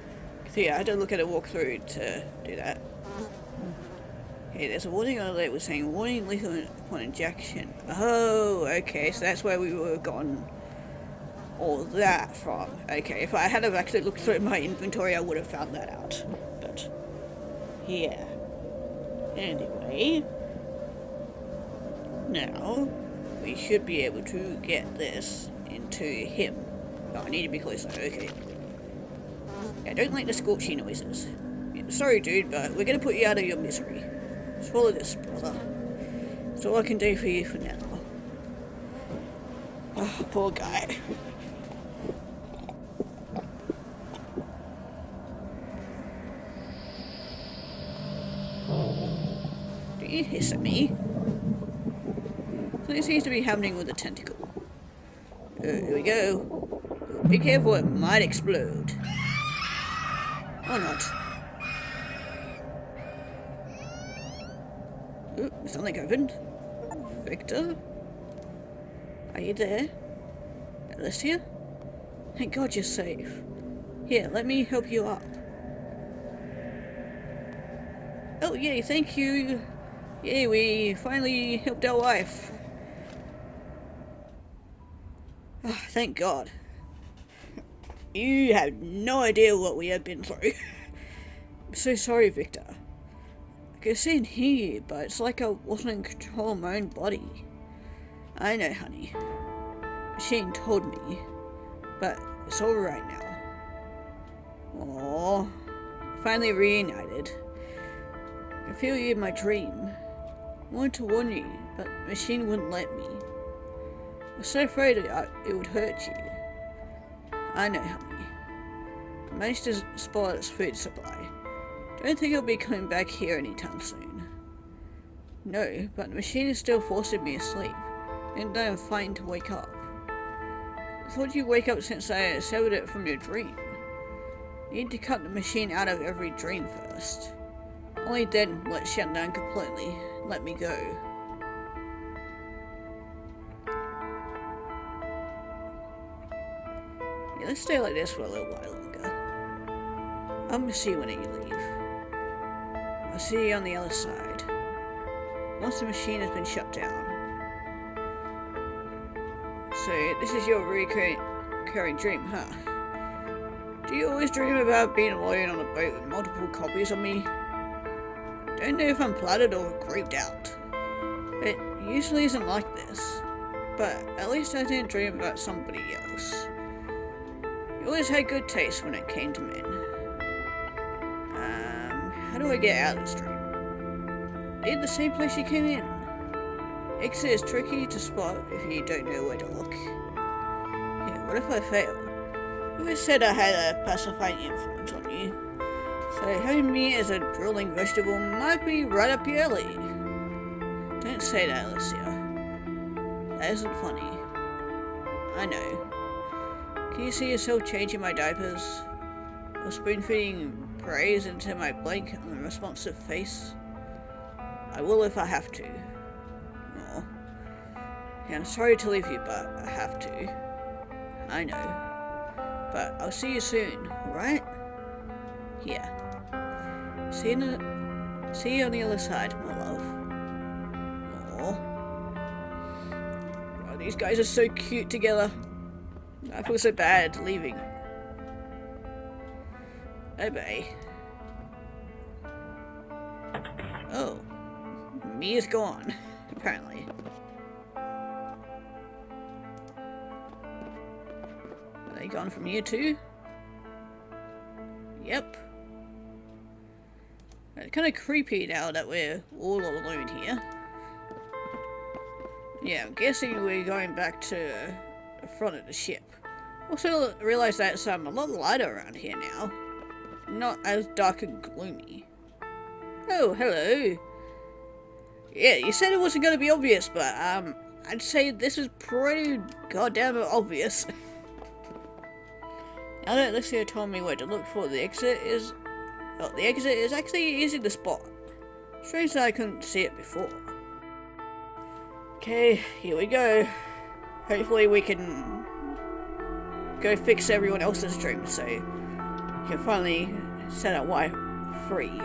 So yeah, I had to look at a walkthrough to do that. Okay, there's a warning on the label saying warning lethal upon injection. Oh, okay, so that's where we were gotten all that from. Okay, if I had have actually looked through my inventory, I would have found that out. But yeah. Anyway, now we should be able to get this into him. Oh, I need to be closer. Okay. I don't like the scorchy noises. Yeah, sorry, dude, but we're gonna put you out of your misery. Swallow this, brother. That's all I can do for you for now. Oh, poor guy. Do you hiss at me? Something seems to be happening with the tentacle. Here we go. Be careful, it might explode. Or not. Ooh, something opened. Victor? Are you there? Alicia? Thank God you're safe. Here, let me help you up. Oh, yay, thank you. Yay, we finally helped our wife. Oh, thank God. You have no idea what we have been through. I'm so sorry, Victor. I can see and hear you, but it's like I wasn't in control of my own body. I know, honey. Machine told me, but it's alright now. Aww. Finally reunited. I feel you in my dream. I wanted to warn you, but the machine wouldn't let me. I was so afraid it would hurt you. I know, honey. I managed to spoil its food supply. Don't think it'll be coming back here anytime soon. No, but the machine is still forcing me asleep, and I'm fine to wake up. I thought you'd wake up since I severed it from your dream. You need to cut the machine out of every dream first. Only then will it shut down completely and let me go. Yeah, let's stay like this for a little while longer. I'm gonna see you when you leave. I'll see you on the other side. Once the machine has been shut down. So, this is your recurring dream, huh? Do you always dream about being alone on a boat with multiple copies of me? Don't know if I'm flooded or creeped out. It usually isn't like this, but at least I didn't dream about somebody else. You always had good taste when it came to men. How do I get out of this dream? In the same place you came in. Exit is tricky to spot if you don't know where to look. Yeah, what if I fail? Who has said I had a pacifying influence on you? So having me as a drooling vegetable might be right up your alley. Don't say that, Alicia. That isn't funny. I know. Can you see yourself changing my diapers? Or spoon-feeding praise into my blank, unresponsive face? I will if I have to. Aw. Yeah, I'm sorry to leave you, but I have to. I know. But I'll see you soon, alright? Yeah. See you on the other side, my love. Aww. Oh, these guys are so cute together. I feel so bad leaving. Bye-bye. Oh. Mia's gone, apparently. Are they gone from here too? Yep. It's kind of creepy now that we're all alone here. Yeah, I'm guessing we're going back to the front of the ship. Also realised that it's a lot lighter around here now. Not as dark and gloomy. Oh, hello. Yeah, you said it wasn't going to be obvious, but I'd say this is pretty goddamn obvious. Now that Alicia told me where to look for, the exit is actually easy to spot. Strange that I couldn't see it before. Okay, here we go. Hopefully we can go fix everyone else's dreams so we can finally set our wife free.